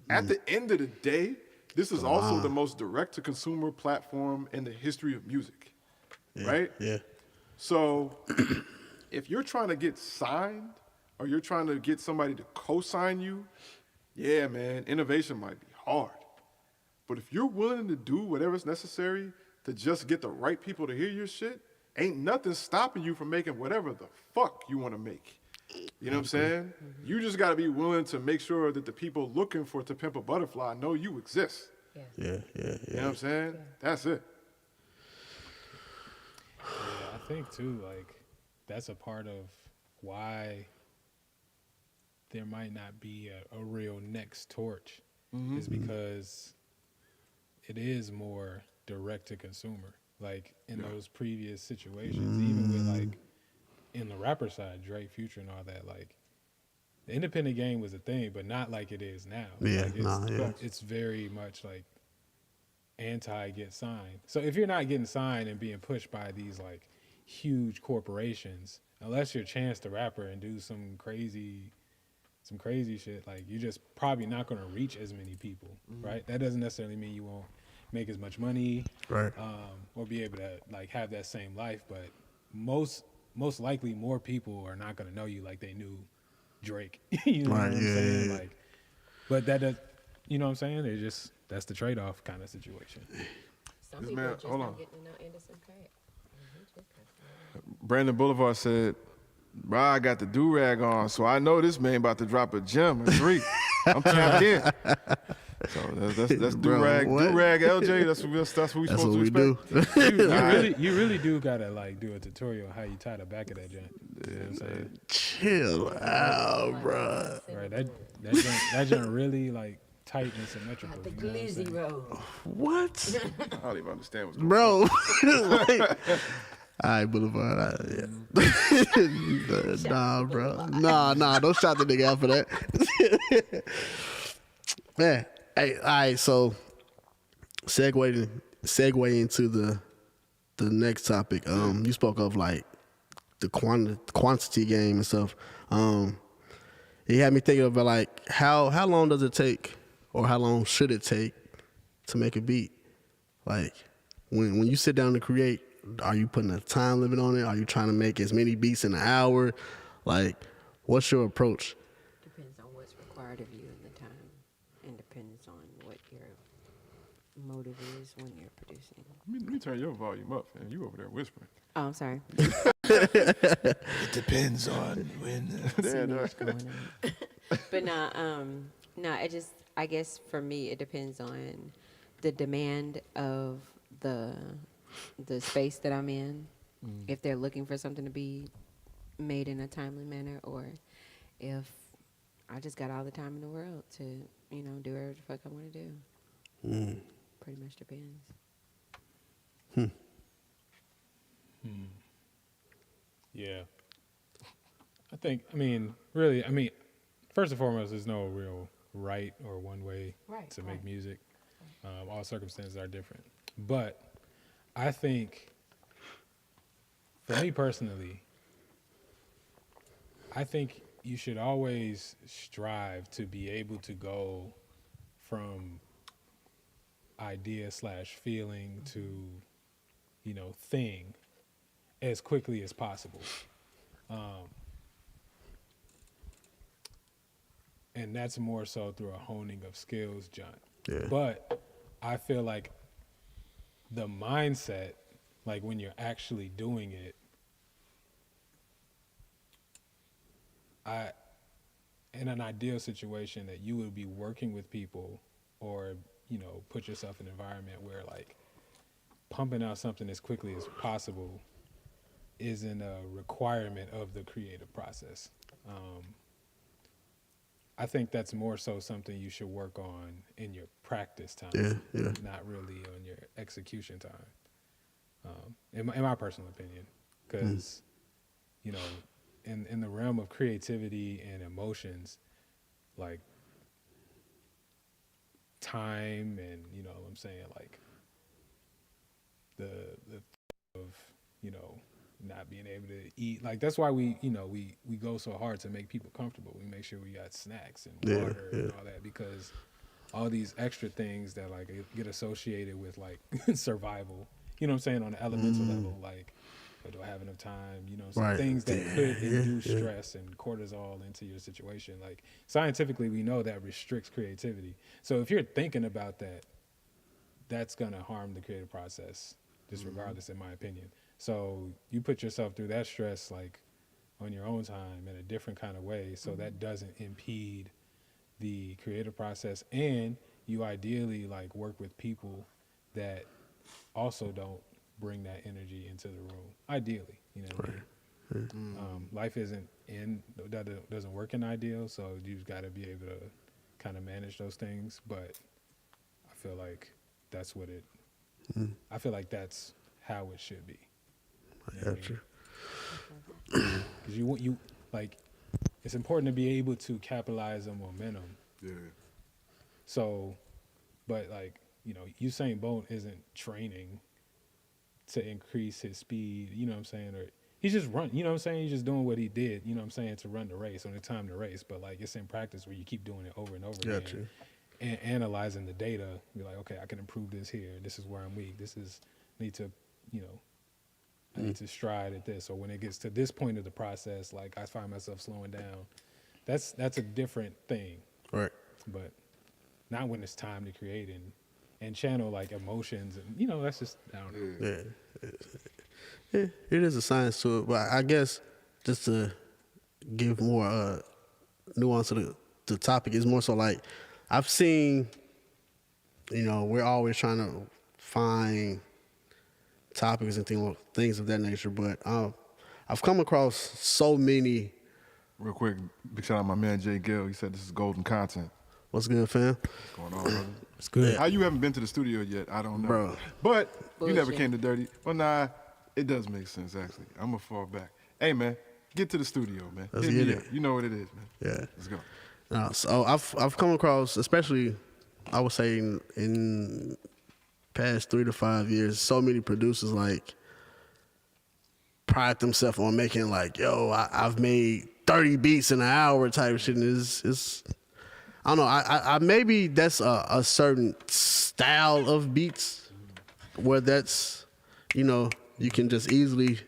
At the end of the day, this is also the most direct-to-consumer platform in the history of music, right? Yeah. So if you're trying to get signed or you're trying to get somebody to co-sign you, yeah, man, innovation might be hard. But if you're willing to do whatever's necessary to just get the right people to hear your shit, ain't nothing stopping you from making whatever the fuck you want to make. You know what I'm saying? You just got to be willing to make sure that the people looking for To Pimp a Butterfly know you exist. Yeah. You know what I'm saying? That's it. Yeah, I think too, like, that's a part of why there might not be a real next torch, is because it is more direct to consumer. Like, in those previous situations, even with, like, in the rapper side, Drake, Future, and all that, like, the independent game was a thing, but not like it is now. Yeah, like, it's very much like anti-get signed. So if you're not getting signed and being pushed by these, like, huge corporations, unless you're Chance the Rapper and do some crazy shit, like, you're just probably not going to reach as many people, right? That doesn't necessarily mean you won't make as much money, right? Or be able to, like, have that same life, but most likely more people are not going to know you like they knew Drake. You know what I'm saying? Yeah. Like, but that does, you know what I'm saying? They're just, that's the trade-off kind of situation. Some This people man- just hold not on. getting to know Anderson .Paak. Brandon Boulevard said, Bro, I got the do-rag on, so I know this man about to drop a gem in 3. I'm tapped in. So that's do-rag. Bro, Do-rag LJ, that's what we supposed That's what to we do. expect. You really do gotta like do a tutorial on how you tie the back of that joint. You know what I'm saying? Chill out, bro. Right, that joint really like tight and symmetrical. The You know what I'm saying? glizzy road. What? I don't even understand what's going Bro. Like, all right, Boulevard. Yeah. Nah, bro. Nah. Don't shout the nigga out for that. Man, hey, all right. So, segue into the next topic. You spoke of like the quantity game and stuff. It had me thinking about like how long does it take, or how long should it take to make a beat? Like when you sit down to create, are you putting a time limit on it? Are you trying to make as many beats in an hour? Like, what's your approach? Depends on what's required of you in the time, and depends on what your motive is when you're producing. Let me turn your volume up, man. You over there whispering. Oh, I'm sorry. It depends on when. See what's going on. But I guess for me, it depends on the demand of the space that I'm in. If they're looking for something to be made in a timely manner, or if I just got all the time in the world to, do whatever the fuck I want to do. Pretty much depends. Yeah. First and foremost, there's no real right or one way to make music. All circumstances are different. But I think, for me personally, I think you should always strive to be able to go from idea/feeling to, thing as quickly as possible. And that's more so through a honing of skills, John. Yeah. But I feel like the mindset, like when you're actually doing it, in an ideal situation that you would be working with people, or, put yourself in an environment where like pumping out something as quickly as possible isn't a requirement of the creative process. I think that's more so something you should work on in your practice time, not really on your execution time, in my personal opinion. Because, in the realm of creativity and emotions, like time and, what I'm saying, like the of, not being able to eat, like that's why we go so hard to make people comfortable. We make sure we got snacks and water and all that, because all these extra things that like get associated with like survival, on an elemental level, like, do I have enough time, some things that could induce stress and cortisol into your situation. Like scientifically, we know that restricts creativity. So if you're thinking about that, that's gonna harm the creative process, just regardless, in my opinion. So you put yourself through that stress like on your own time in a different kind of way, so that doesn't impede the creative process, and you ideally like work with people that also don't bring that energy into the room. Ideally, what I mean? Life doesn't work in ideal, so you've got to be able to kind of manage those things. But I feel like that's what I feel like that's how it should be. Because you like, it's important to be able to capitalize on momentum. Yeah. So, but like, Usain Bolt isn't training to increase his speed, or he's just run, he's just doing what he did, to run the race on the time to race. But like, it's in practice where you keep doing it over and over again and analyzing the data. You're like, okay, I can improve this here. This is where I'm weak. I need to stride at this. Or when it gets to this point of the process, like I find myself slowing down. That's a different thing. Right. But not when it's time to create and channel like emotions, and that's just, I don't know. Yeah, it is a science to it. But I guess just to give more nuance to the topic. It's more so like I've seen, we're always trying to find topics and things of that nature, but I've come across so many. Real quick, big shout out to my man Jay Gill. He said this is golden content. What's good, fam? What's going on, brother? It's good. How you haven't been to the studio yet? I don't know. Bro. But you never Bullshit. came to Dirty. Well, nah, it does make sense, actually. I'm going to fall back. Hey, man, get to the studio, man. Let's Hit me get up. it. You know what it is, man. Yeah. Let's go. So I've come across, especially I would say in past 3 to 5 years, so many producers like pride themselves on making like, yo, I've made 30 beats in an hour type shit. And it's I don't know. I maybe that's a certain style of beats where that's, you can just easily,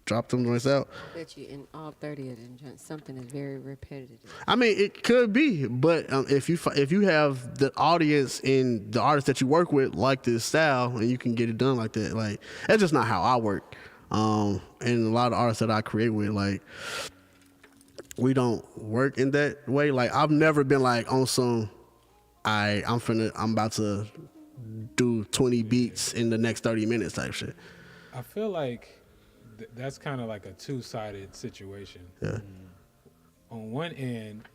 drop them joints out. I bet you in all 30 of them joints, something is very repetitive. I mean, it could be, but if you have the audience and the artists that you work with like this style, and you can get it done like that, like that's just not how I work. And a lot of artists that I create with, like, we don't work in that way. Like, I've never been like on some, I'm about to do 20 beats in the next 30 minutes type shit. I feel like that's kind of like a two-sided situation. Yeah. On one end,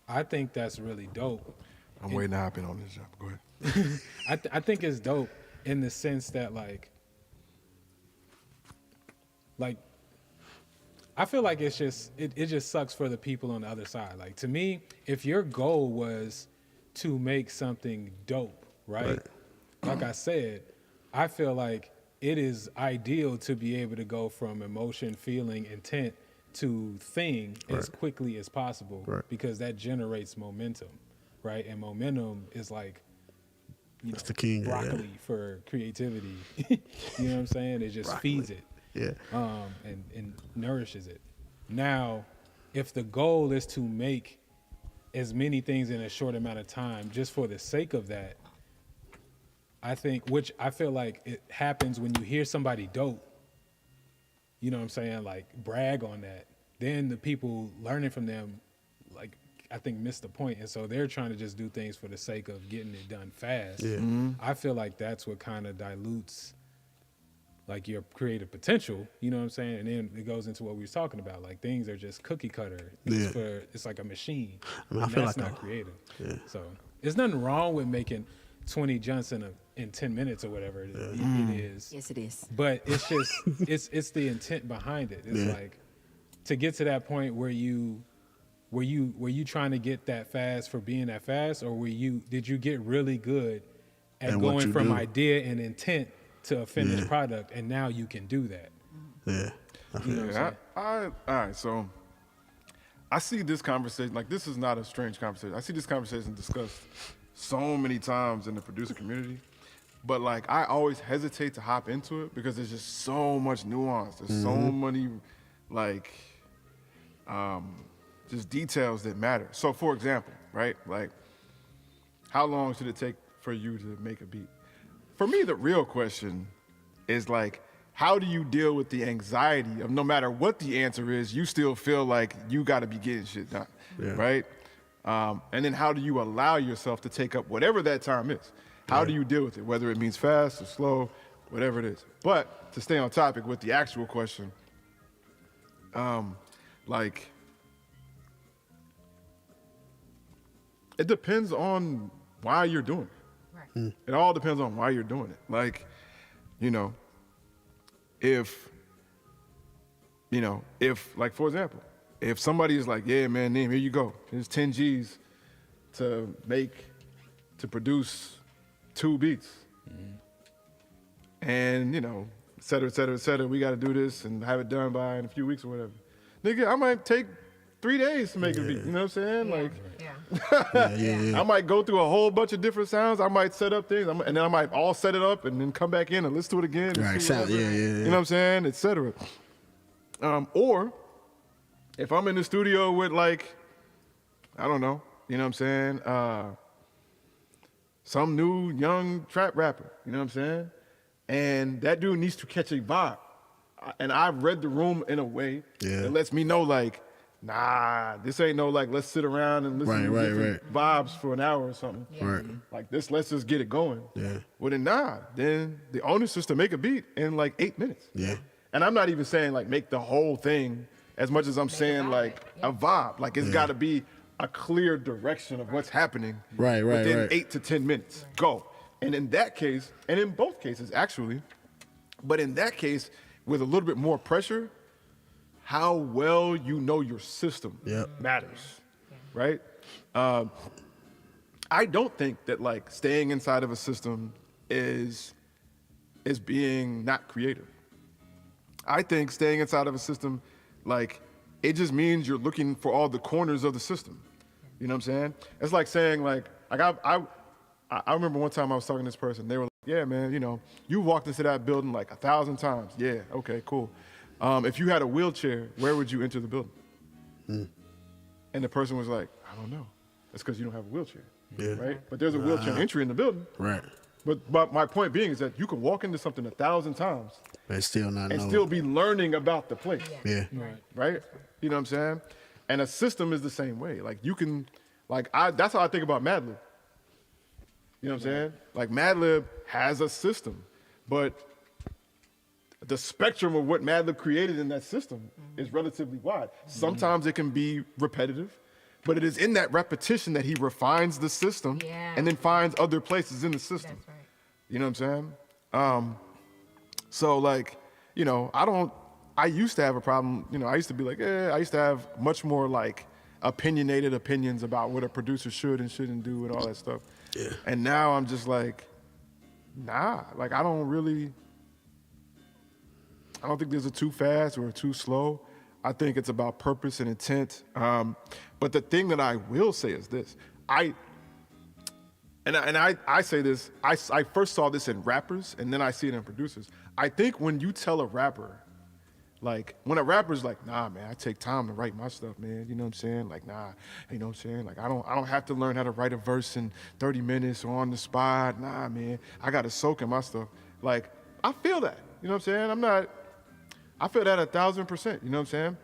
I think that's really dope. I'm waiting to hop in on this job. Go ahead. I think it's dope in the sense that like I feel like it's just it just sucks for the people on the other side. Like, to me, if your goal was to make something dope, right? Like I said, I feel like it is ideal to be able to go from emotion, feeling, intent to thing as quickly as possible, because that generates momentum, right? And momentum is like, That's the king. broccoli for creativity. You know what I'm saying? It just feeds it. Yeah. And nourishes it. Now, if the goal is to make as many things in a short amount of time just for the sake of that, which I feel like it happens when you hear somebody dope, you know what I'm saying, like brag on that, then the people learning from them, like, I think miss the point. And so they're trying to just do things for the sake of getting it done fast. Yeah. I feel like that's what kind of dilutes like your creative potential, you know what I'm saying? And then it goes into what we was talking about. Like, things are just cookie cutter. It's like a machine. I mean, I and feel that's like not creative. Yeah. So there's nothing wrong with making 20 junts in 10 minutes or whatever it is. Yes, it is. But it's just it's the intent behind it. It's like to get to that point where were you trying to get that fast for being that fast, or did you get really good at And what going you from do. idea and intent to a finished product, and now you can do that? Yeah. You know what I'm saying? All right, so I see this conversation, like, this is not a strange conversation. I see this conversation discussed so many times in the producer community, but like, I always hesitate to hop into it because there's just so much nuance. There's so many, like, just details that matter. So, for example, right, like, how long should it take for you to make a beat? For me, the real question is, like, how do you deal with the anxiety of no matter what the answer is, you still feel like you got to be getting shit done, right? And then how do you allow yourself to take up whatever that time is? How do you deal with it, whether it means fast or slow, whatever it is? But to stay on topic with the actual question, like, it depends on why you're doing it. Right. It all depends on why you're doing it. Like, if like, for example, if somebody is like, yeah, man, Neem, here you go. Here's 10 G's to produce 2 beats. And, et cetera, et cetera, et cetera. We got to do this and have it done by in a few weeks or whatever. Nigga, I might take 3 days to make a beat. You know what I'm saying? Like, Yeah. I might go through a whole bunch of different sounds. I might set up things, and then I might all set it up and then come back in and listen to it again. And Right, see sound, whatever, yeah. You know what I'm saying? Et cetera. Or if I'm in the studio with, like, I don't know, you know what I'm saying? Some new young trap rapper, you know what I'm saying? And that dude needs to catch a vibe. and I've read the room in a way that lets me know, like, nah, this ain't no, like, let's sit around and listen to different vibes for an hour or something. Right. Like, this, let's just get it going. Yeah. Well, then, then the onus is to make a beat in, like, 8 minutes. Yeah. And I'm not even saying, like, make the whole thing as much as I'm saying, like, a vibe. Like, it's got to be a clear direction of what's happening within 8 to 10 minutes. Go. And in that case, and in both cases, actually, but in that case, with a little bit more pressure, how well you know your system matters, right? I don't think that, like, staying inside of a system is being not creative. I think staying inside of a system, like, it just means you're looking for all the corners of the system. You know what I'm saying? It's like saying, like I remember one time I was talking to this person. They were like, yeah, man, you know, you walked into that building like 1,000 times. Yeah, okay, cool. If you had a wheelchair, where would you enter the building? And the person was like, I don't know. That's because you don't have a wheelchair, right? But there's a wheelchair entry in the building. Right. But my point being is that you can walk into something 1,000 times and still not know. still be learning about the place. Yeah. Right? You know what I'm saying? And a system is the same way. Like, you can, like, that's how I think about Madlib. You know what I'm saying? Like, Madlib has a system, but the spectrum of what Madlib created in that system is relatively wide. Sometimes it can be repetitive, but it is in that repetition that he refines the system and then finds other places in the system. That's right. You know what I'm saying? So, like, you know, I used to have a problem, you know, I used to be like, I used to have much more, like, opinionated opinions about what a producer should and shouldn't do and all that stuff. Yeah. And now I'm just like, nah, like, I don't think there's a too fast or a too slow. I think it's about purpose and intent. But the thing that I will say is this. I say this, I first saw this in rappers, and then I see it in producers. I think when you tell a rapper, like, when a rapper's like, nah, man, I take time to write my stuff, man. You know what I'm saying? Like, nah, you know what I'm saying? Like, I don't have to learn how to write a verse in 30 minutes or on the spot. Nah, man, I got to soak in my stuff. Like, I feel that. You know what I'm saying? I feel that 1,000%. You know what I'm saying?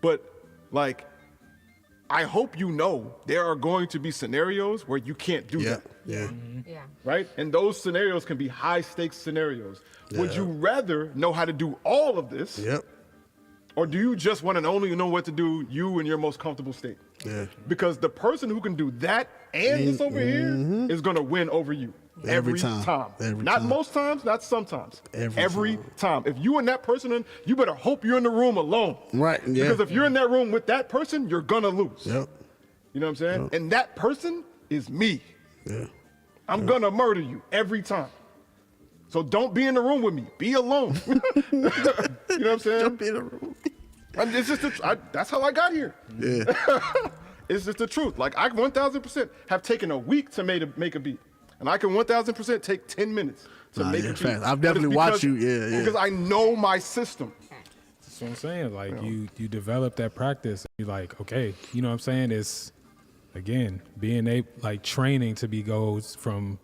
But, like, I hope you know there are going to be scenarios where you can't do that. Yeah. Yeah. Right? And those scenarios can be high stakes scenarios. Would you rather know how to do all of this? Or do you just want to only know what to do you in your most comfortable state? Yeah. Because the person who can do that and this over here is going to win over you. Every time. Not most times, not sometimes. Every time. If you and that person, you better hope you're in the room alone. Right. Yeah. Because if you're in that room with that person, you're going to lose. Yep. You know what I'm saying? Yep. And that person is me. Yeah. I'm going to murder you every time. So don't be in the room with me. Be alone. You know what I'm saying? Don't be in the room. It's just that's how I got here. Yeah. It's just the truth. Like, I 1,000% have taken a week to make a beat. And I can 1,000% take 10 minutes to make a beat. I've definitely watched you, Because I know my system. That's what I'm saying. Like, you develop that practice. You're like, okay, you know what I'm saying? It's, again, being like training to goes from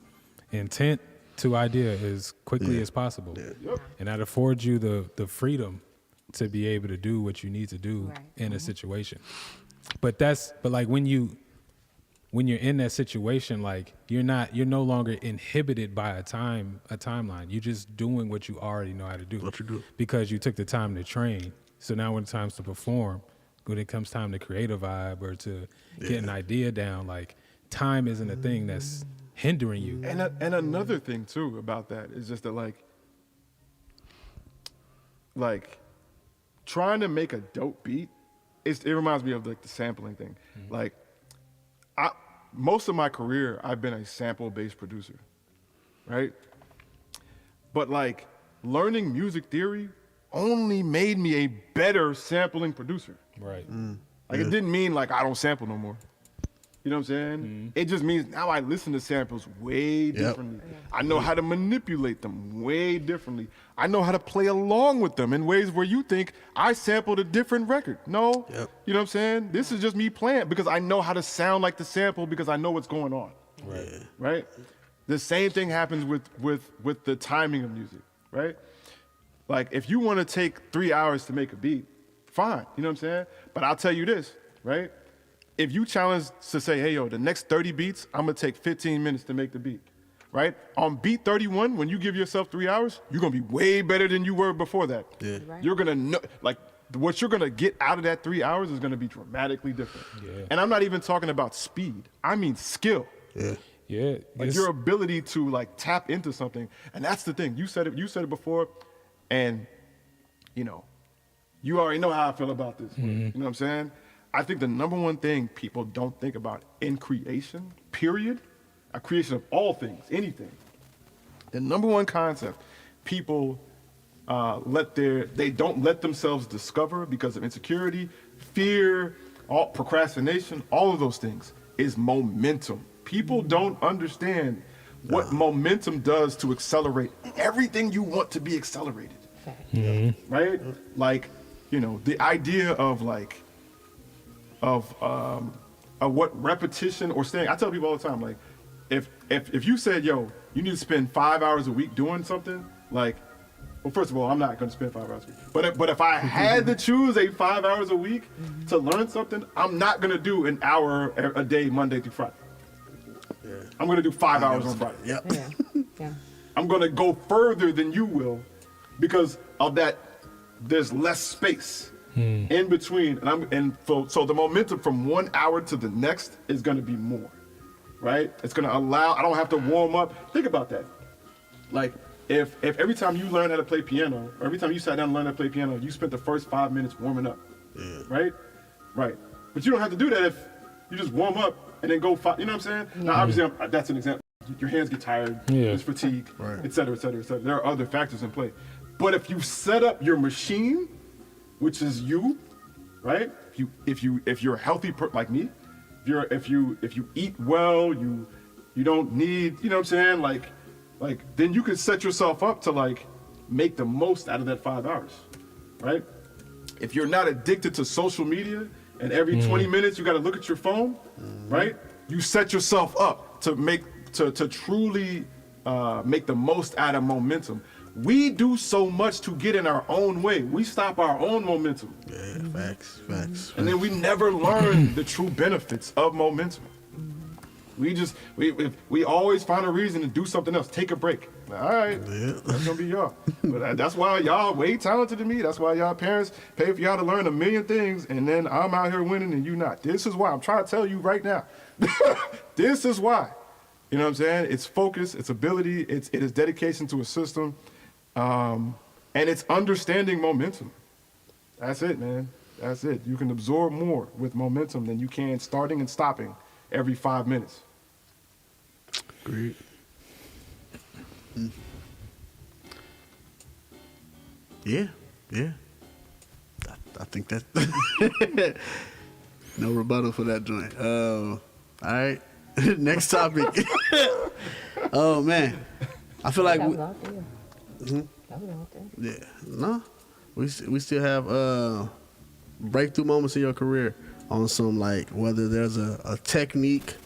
intent to idea as quickly as possible. Yeah. Yep. And that affords you the freedom to be able to do what you need to do in a situation. But like when you're in that situation, like you're no longer inhibited by a timeline. You're just doing what you already know how to do. What you do. Because you took the time to train. So now when it comes to perform, when it comes time to create a vibe or to get an idea down, like time isn't a thing that's hindering you. And another thing too about that is just that like trying to make a dope beat, it reminds me of like the sampling thing. Mm-hmm. Like most of my career, I've been a sample-based producer, right? But like learning music theory only made me a better sampling producer. Right. Like it didn't mean like I don't sample no more. You know what I'm saying? Mm-hmm. It just means now I listen to samples way differently. I know how to manipulate them way differently. I know how to play along with them in ways where you think I sampled a different record. No, you know what I'm saying? This is just me playing because I know how to sound like the sample because I know what's going on. Right. Right? The same thing happens with the timing of music, right? Like, if you want to take 3 hours to make a beat, fine. You know what I'm saying? But I'll tell you this, right? If you challenge to say, hey, yo, the next 30 beats, I'm going to take 15 minutes to make the beat, right? On beat 31, when you give yourself 3 hours, you're going to be way better than you were before that. Yeah. Right. You're going to know, like, what you're going to get out of that 3 hours is going to be dramatically different. Yeah. And I'm not even talking about speed. I mean skill. Yeah. Yeah. Like your ability to like tap into something. And that's the thing. You said it before, and you know, you already know how I feel about this. Mm-hmm. You know what I'm saying? I think the number one thing people don't think about in creation, period, a creation of all things, anything. The number one concept people they don't let themselves discover because of insecurity, fear, procrastination, all of those things is momentum. People don't understand what momentum does to accelerate everything you want to be accelerated. Mm-hmm. Right? Like, you know, the idea of like, of what repetition or staying. I tell people all the time, like, if you said, yo, you need to spend 5 hours a week doing something, like, well, first of all, I'm not going to spend 5 hours a week. But if I had to choose 5 hours a week to learn something, I'm not going to do an hour a day, Monday through Friday. Yeah. I'm going to do 5 hours on Friday. Yep. Yeah. Yeah. I'm going to go further than you will because of that. There's less space in between. So the momentum from 1 hour to the next is going to be more, right? It's going to allow, I don't have to warm up. Think about that. Like, if every time you learn how to play piano, or every time you sat down and learned how to play piano, you spent the first 5 minutes warming up, right? Right. But you don't have to do that if you just warm up and then go, you know what I'm saying? Yeah. Now, obviously, that's an example. Your hands get tired, there's fatigue, et cetera, et cetera, et cetera. There are other factors in play. But if you set up your machine, which is you, right? If you're a healthy like me, if you eat well, you don't need, you know what I'm saying? Like, then you can set yourself up to like make the most out of that 5 hours, right? If you're not addicted to social media and every 20 minutes you got to look at your phone, right? You set yourself up to truly make the most out of momentum. We do so much to get in our own way. We stop our own momentum. Yeah, facts. And then we never learn the true benefits of momentum. We always find a reason to do something else. Take a break. All right, that's gonna be y'all. But that's why y'all way talented than me. That's why y'all parents pay for y'all to learn a million things, and then I'm out here winning and you not. This is why I'm trying to tell you right now. This is why. You know what I'm saying? It's focus, it's ability, it is dedication to a system, and it's understanding momentum. That's it, man. That's it. You can absorb more with momentum than you can starting and stopping every 5 minutes. Great. Yeah. I think that no rebuttal for that joint. All right. Next topic. Oh man, I feel like yeah. No, we still have breakthrough moments in your career on some, like, whether there's a technique,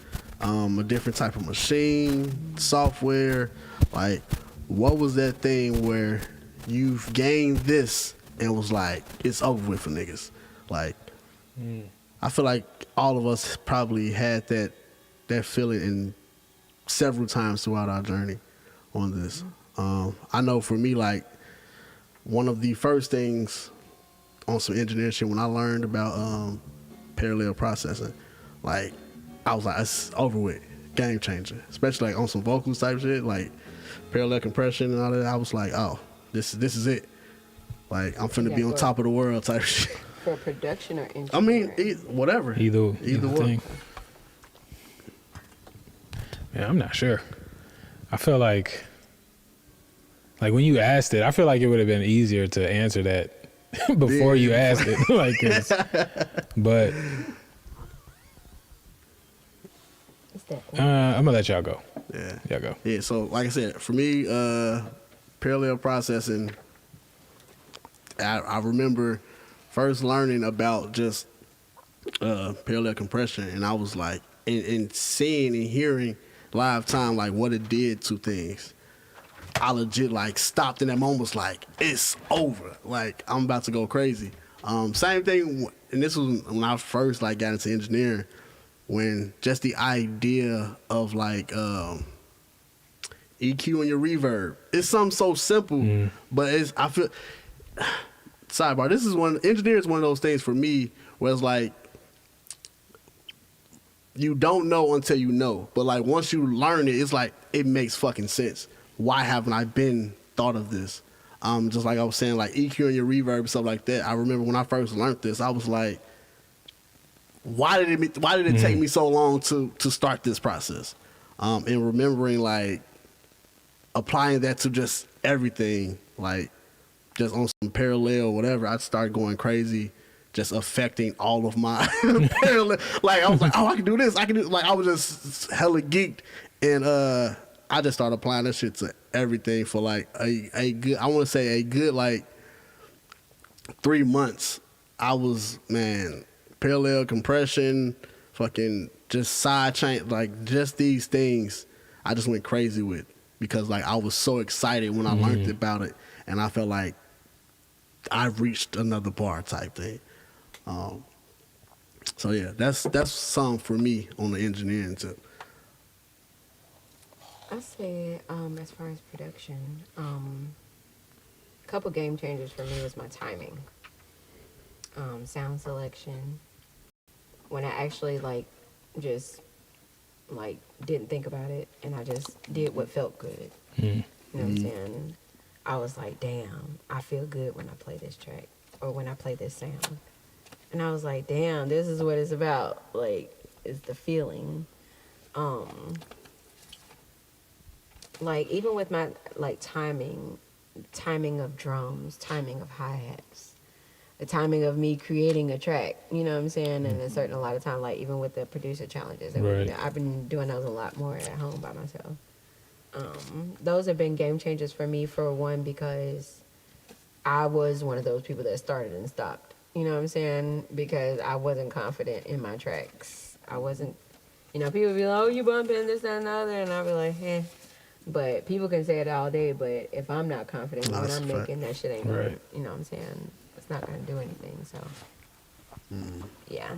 a different type of machine, software. Like, what was that thing where you've gained this and was like, it's over with for niggas? Like, I feel like all of us probably had that feeling in several times throughout our journey on this. I know for me, like, one of the first things on some engineering shit when I learned about parallel processing, like, I was like, it's over with, game changer. Especially like on some vocals type shit, like parallel compression and all that. I was like, oh, this is it. Like, I'm finna be on top of the world type shit. For production or engineering? I mean, whatever. Either one. Thing. Yeah, I'm not sure. I feel like when you asked it, I feel like it would have been easier to answer that before you asked it. Like, but I'm gonna let y'all go. Yeah, y'all go. Yeah. So, like I said, for me, parallel processing. I remember first learning about just parallel compression, and I was like, and seeing and hearing live time, like what it did to things. I legit like stopped in that moment. Was like, it's over. Like I'm about to go crazy. Same thing, and this was when I first like got into engineering. When just the idea of like EQ and your reverb, it's something so simple, but I feel. Sidebar. This is engineering is one of those things for me where it's like you don't know until you know, but like once you learn it, it's like it makes fucking sense. Why haven't I been thought of this? Just like I was saying, like EQ and your reverb and stuff like that. I remember when I first learned this, I was like, why did it take me so long to start this process? And remembering like applying that to just everything, like just on some parallel, whatever, I started going crazy, just affecting all of my parallel. Like I was like, oh, I can do this. I can do. Like I was just hella geeked, and I just started applying that shit to everything for like a good. I want to say a good like 3 months. I was parallel compression, fucking just side chain, like just these things. I just went crazy with because like I was so excited when I learned about it, and I felt like I reached another bar type thing. So yeah, that's something for me on the engineering tip. I say, as far as production, a couple game changers for me was my timing, sound selection. When I actually just didn't think about it and I just did what felt good. You know what I'm saying? I was like, damn, I feel good when I play this track or when I play this sound. And I was like, damn, this is what it's about. Like, it's the feeling. Like, even with my, timing of drums, timing of hi-hats, the timing of me creating a track, you know what I'm saying? And a lot of time, like, even with the producer challenges, I've been doing those a lot more at home by myself. Those have been game changers for me, for one, because I was one of those people that started and stopped. You know what I'm saying? Because I wasn't confident in my tracks. I wasn't, people be like, oh, you bumping this, that, and the other. And I'll be like, eh. But people can say it all day, but if I'm not confident in what I'm making, that shit ain't going to, you know what I'm saying? It's not going to do anything. So, yeah,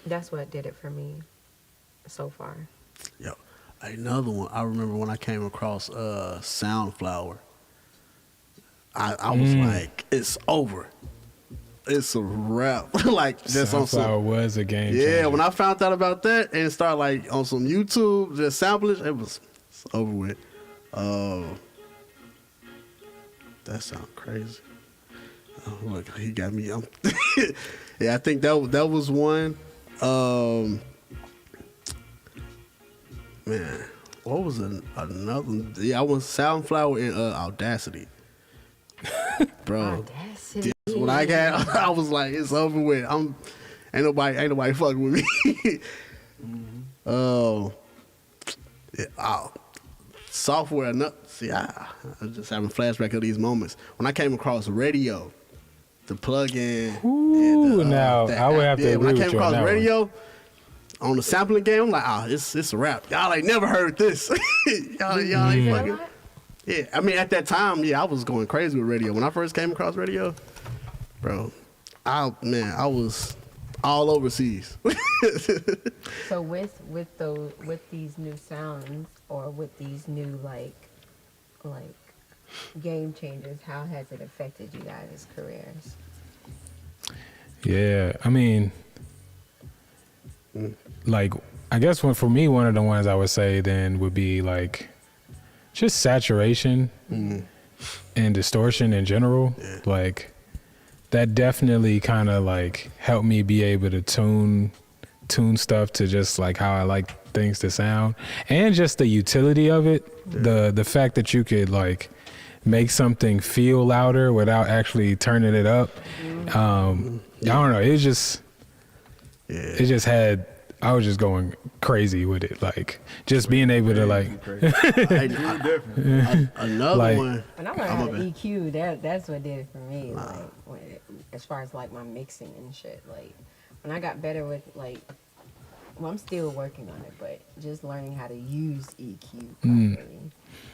that's what did it for me so far. Yo, another one. I remember when I came across Soundflower. I was like, it's over. It's a wrap. Like just on some. Was a game changer. Yeah, when I found out about that and started like on some YouTube just sampling, it's over with. That sounds crazy. Oh, look, he got me. Yeah, I think that was one. Man, what was another? Yeah, I was Soundflower and Audacity. Bro, Audacity. When I got, I was like, it's over with. Ain't nobody fucking with me. Yeah, software. See, I'm just having a flashback of these moments when I came across radio, the plug-in. Ooh, now I would have to agree when I with came you on across that radio on the sampling game, I'm like, it's a wrap. Y'all ain't never heard this. y'all ain't fucking. Yeah, I mean, at that time, I was going crazy with radio. When I first came across radio, bro, I was all overseas. So with these new sounds or with these new like game changers, how has it affected you guys' careers? Yeah, I mean, like, I guess for me, one of the ones I would say then would be like just saturation and distortion in general. Yeah. Like that definitely kind of like helped me be able to tune stuff to just like how I like things to sound, and just the utility of it. Yeah. The fact that you could like make something feel louder without actually turning it up. I don't know. It just had. I was just going crazy with it, like just being able to like. Another like, one. When I learned how to EQ, that's what did it for me. Like as far as like my mixing and shit. Like when I got better with like Well, I'm still working on it, but just learning how to use EQ properly.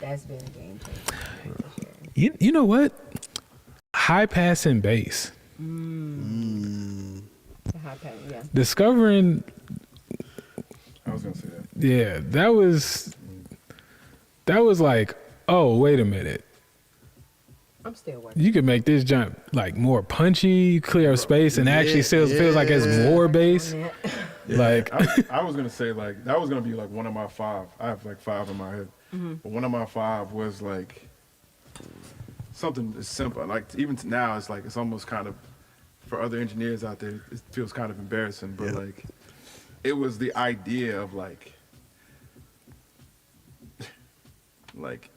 That's been a game changer for sure. You know what? High pass and bass. The high pass, yeah. Discovering, I was gonna say that. yeah, that was like, oh, wait a minute. I'm still working. You could make this jump like more punchy, clear up space, and actually feels like it's more bass. on that. Like, I was gonna say like that was gonna be like one of my 5. I have like 5 in my head, but one of my 5 was like something as simple. Like even to now, it's like it's almost kind of for other engineers out there, it feels kind of embarrassing. But like, it was the idea of like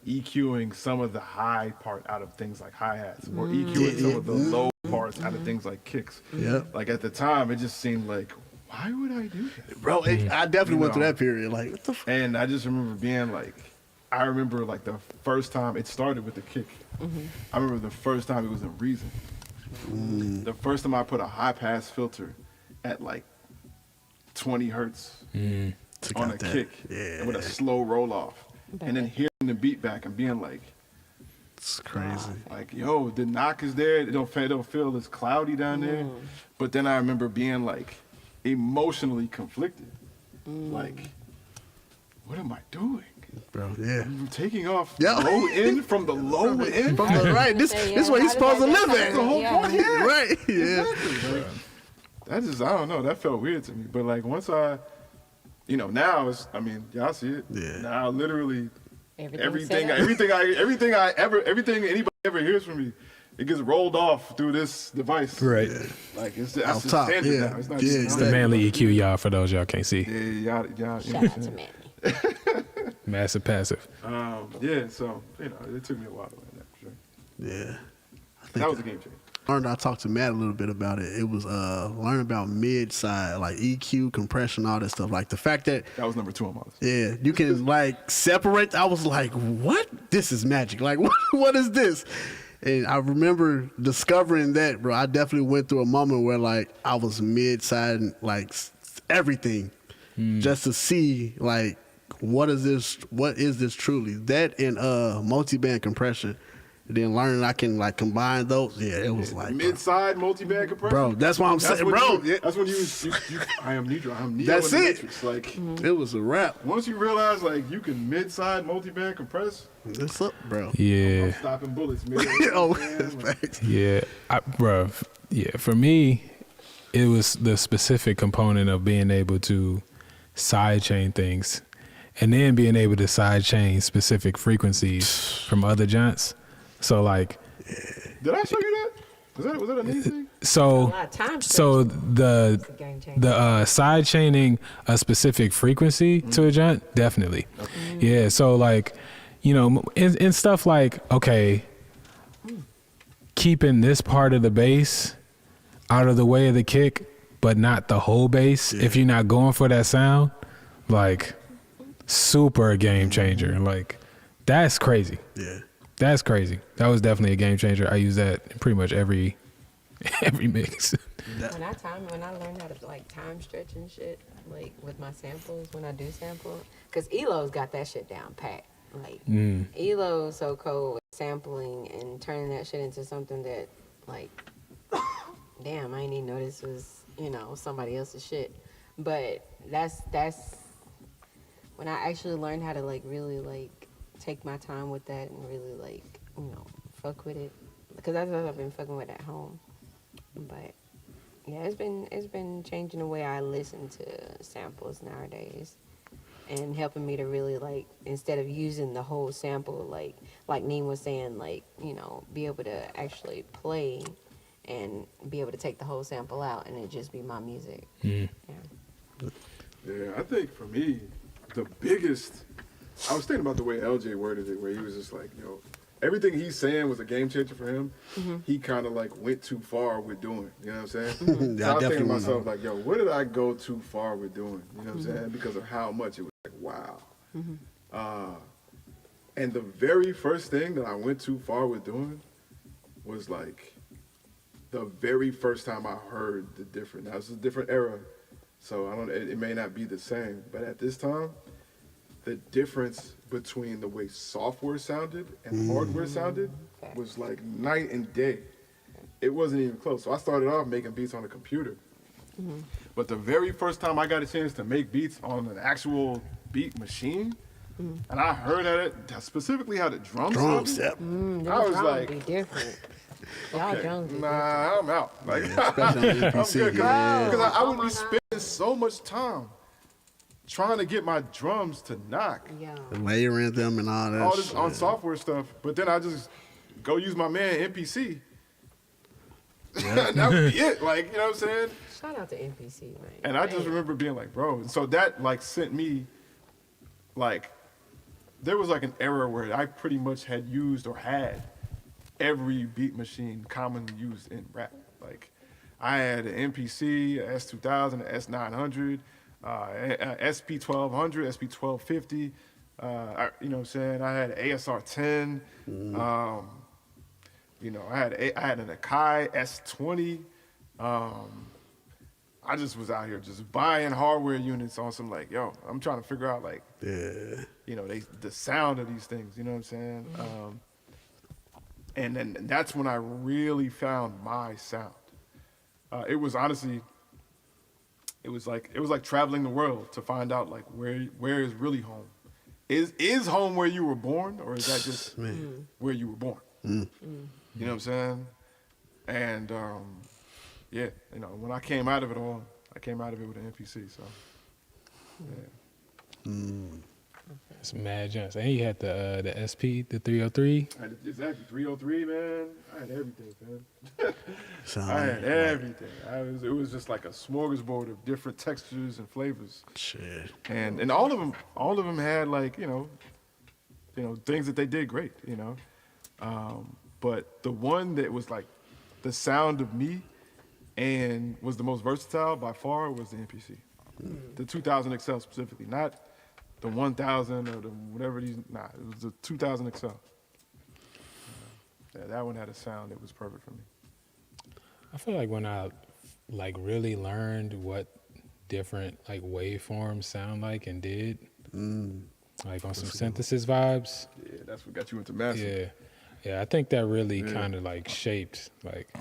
EQing some of the high part out of things like hi-hats, or EQing some of the low parts out of things like kicks. Yeah. Like at the time, it just seemed like, why would I do that? Bro, I definitely went through know. that period. Like, what the And I just remember being like, I remember like the first time it started with the kick. I remember the first time it was in Reason. The first time I put a high pass filter at like 20 hertz on a kick and with a slow roll off. And then hearing the beat back and being like, It's crazy. like, yo, the knock is there. It don't feel as cloudy down there. But then I remember being like emotionally conflicted. Like, what am I doing? Bro, yeah. I'm taking off Yeah. low end from the low end. From the right, this is where he's supposed to live at. The whole point here. Right, yeah. Like, that just, I don't know, that felt weird to me. But like once I, now it's, I mean, y'all see it. Yeah. Now literally Everything everything anybody ever hears from me, it gets rolled off through this device. right. Like it's Off just top, standard yeah. now. It's not Yeah, just exactly. The manly EQ, y'all, for those y'all can't see. y'all, Shout out to Manny. Massive passive. yeah, so it took me a while to learn that for sure. Yeah. That was a game changer. I talked to Matt a little bit about it. It was learning about mid-side, like EQ, compression, all that stuff. Like the fact that, That was number 2 on my list. yeah, you can like separate. I was like, what? This is magic. Like, what is this? And I remember discovering that, bro. I definitely went through a moment where like I was mid-side, like everything, just to see like what is this truly? That and multi-band compression. And then learning I can like combine those. Yeah, it was like, Mid-side multi-band compression. bro, that's what I'm saying, bro. That's when you I am Neo. I'm Neo That's in the it. Matrix. Like It was a wrap. once you realize like you can mid-side multi-band compress, What's up, bro? Yeah. stopping bullets. Man. Oh, Man, like, facts. Yeah, bruh. Yeah, for me, it was the specific component of being able to sidechain things, and then being able to sidechain specific frequencies from other joints. So like, did I show you that? Was that a neat thing? so A lot of time so the It's a game changer. the side chaining a specific frequency to a joint, definitely. Yeah, so like, in stuff like, okay, keeping this part of the bass out of the way of the kick, but not the whole bass. If you're not going for that sound, like, super game changer. Like, that's crazy. Yeah. That's crazy. That was definitely a game changer. I use that in pretty much every mix. When I learned how to like time stretch and shit, like with my samples when I do sample, cause Elo's got that shit down pat. Like Elo's so cold with sampling and turning that shit into something that like, damn, I didn't even know this was somebody else's shit. But that's when I actually learned how to like really like take my time with that and really like fuck with it, because that's what I've been fucking with at home. But yeah, it's been changing the way I listen to samples nowadays, and helping me to really like, instead of using the whole sample, like Neem was saying, like be able to actually play and be able to take the whole sample out and it just be my music. Yeah. Yeah, I think for me, the biggest. I was thinking about the way LJ worded it, where he was just like, everything he's saying was a game changer for him. He kind of like went too far with doing. You know what I'm saying? So I was thinking to myself like, what did I go too far with doing? You know what I'm saying? Because of how much it was like, wow. And the very first thing that I went too far with doing was like the very first time I heard the different. Now it's a different era, So I don't. It may not be the same, but at this time, the difference between the way software sounded and hardware sounded was like night and day. It wasn't even close. So I started off making beats on a computer. But the very first time I got a chance to make beats on an actual beat machine, and I heard it specifically how the drums sounded, I was like, be different. Y'all drums be nah, I'm out. Like, especially on I'm EPC, good yeah. because I would be spending so much time trying to get my drums to knock. Yeah. Layering them and all that. All this shit. on software stuff, but then I just go use my man MPC. And that would be it. Like, you know what I'm saying? Shout out to NPC, man. And I just remember being like, bro. And so that like sent me, like, there was like an era where I pretty much had used or had every beat machine commonly used in rap. Like, I had an MPC, a S2000, a S900, SP1200, SP1250. You know what I'm saying? I had ASR10. You know, I had an Akai S20. I just was out here just buying hardware units on some like, yo, I'm trying to figure out like, you know, the sound of these things. You know what I'm saying? And then that's when I really found my sound. It was honestly, it was like traveling the world to find out like where is really home. Is home where you were born, or is that just where you were born? You know what I'm saying? And yeah, you know, when I came out of it all, I came out of it with an MPC. So yeah. It's mad Jones. And he had the SP, the 303. Exactly, 303, man. I had everything, man. Sound I like- had everything. It was just like a smorgasbord of different textures and flavors. Shit. And all of them had like, you know, things that they did great, you know. But the one that was like the sound of me and was the most versatile by far was the MPC. The 2000 XL specifically, not the 1000 or the whatever these, nah, it was the 2000 XL. Yeah, that one had a sound that was perfect for me. I feel like when I like really learned what different like waveforms sound like and did, like on some synthesis vibes. Yeah, that's what got you into mastering. Yeah, I think that really kind of like shaped like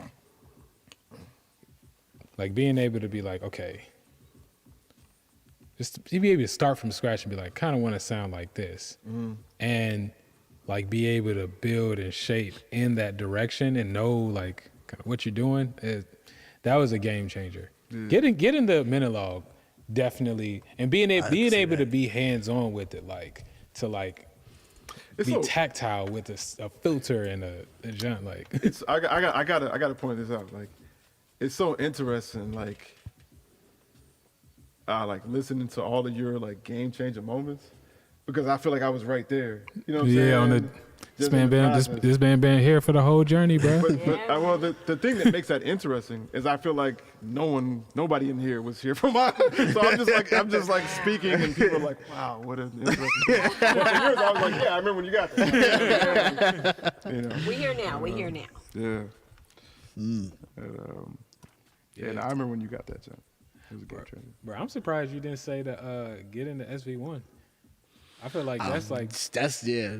being able to be like, okay, just to be able to start from scratch and be like, kind of want to sound like this, and like be able to build and shape in that direction and know like kind of what you're doing. That was a game changer. Getting the Menilog definitely, and being able to be hands on with it, like to like. It's Be so- tactile with a filter and a jump like. It's I gotta point this out. Like, it's so interesting. Like listening to all of your like game changing moments, because I feel like I was right there. You know what I'm saying? On the Just this man in the been process. this man been here for the whole journey, bro. Well, the thing that makes that interesting is I feel like nobody in here was here for mine. So I'm just like speaking, and people are like, wow, what an interesting. But for years I was like, yeah, I remember when you got that. You know. We here now. We here now. Yeah. And, and I remember when you got that, John. It was a game changer. Bro, I'm surprised you didn't say to get into SV1. I feel like that's like That's yeah.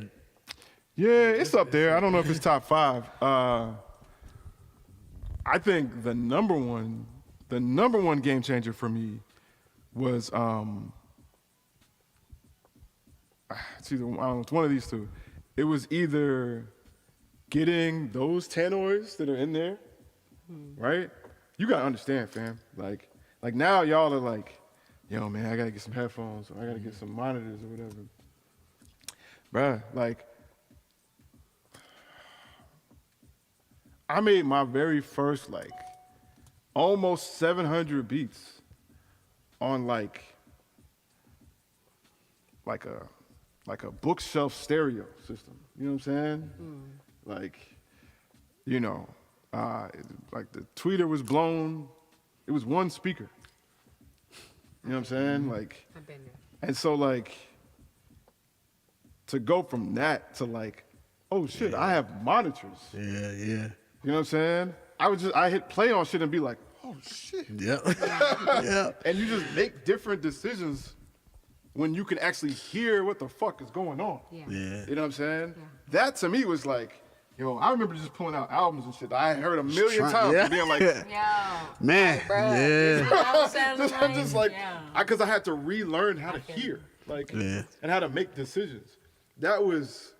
Yeah, it's up there. I don't know if it's top 5. I think the number one game changer for me was it's either, I don't know, it's one of these two. It was either getting those tenors that are in there, right? You gotta understand, fam. Like now y'all are like, yo, man, I gotta get some headphones, or I gotta get some monitors or whatever. Bruh, like, I made my very first like almost 700 beats on like a bookshelf stereo system. You know what I'm saying? Like, you know, like the tweeter was blown. It was one speaker. You know what I'm saying? Like, I've been there. and so like to go from that to like, oh shit, I have monitors. Yeah. You know what I'm saying? I hit play on shit and be like, oh oh shit. Yeah. Yeah. And you just make different decisions when you can actually hear what the fuck is going on. Yeah. Yeah. You know what I'm saying? Yeah. That to me was like, yo, I remember just pulling out albums and shit that I heard a million Trying- times yeah. and being like, Yo, Man. bruh, Yeah. I'm just like, yeah. because I had to relearn how to hear, like, Yeah. and how to make decisions. That was,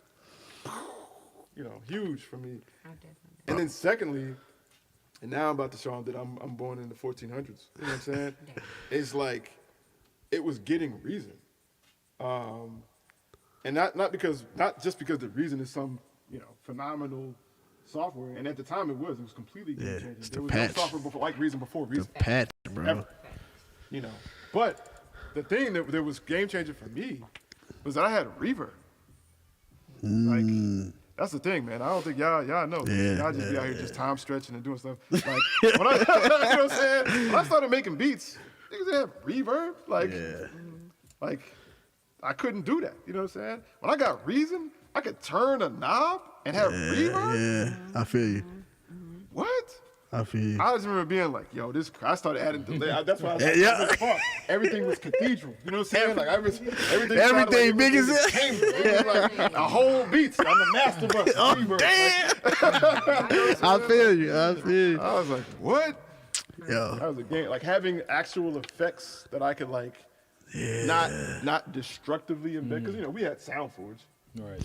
you know, huge for me. I definitely. And then secondly, and now I'm about to show him that I'm born in the 1400s. You know what I'm saying? It's like, it was getting Reason. And not just because the Reason is some, you know, phenomenal software. And at the time it was completely game changing. it's the There was patch. no software before, like Reason before Reason. Patch, bro. Ever. You know. But the thing that was game changing for me was that I had reverb. Like, that's the thing, man. I don't think y'all know. Yeah, Y'all just be out here just time stretching and doing stuff. Like, when I, you know what I'm saying? When I started making beats, niggas had reverb. Like, I couldn't do that. You know what I'm saying? When I got Reason, I could turn a knob and have reverb. Yeah. I feel you. What? I feel you. I just remember being like, yo, this. I started adding delay. That's why I was like, Yeah. this is fun. Everything was cathedral. You know what I'm saying? Like everything Everything big as it. It was like a whole beats. I'm a master of reverb. Damn. I feel you. I feel you. I was like, what? Yo. That was a game. Like having actual effects that I could like, not destructively embed. Because you know we had SoundForge. Right.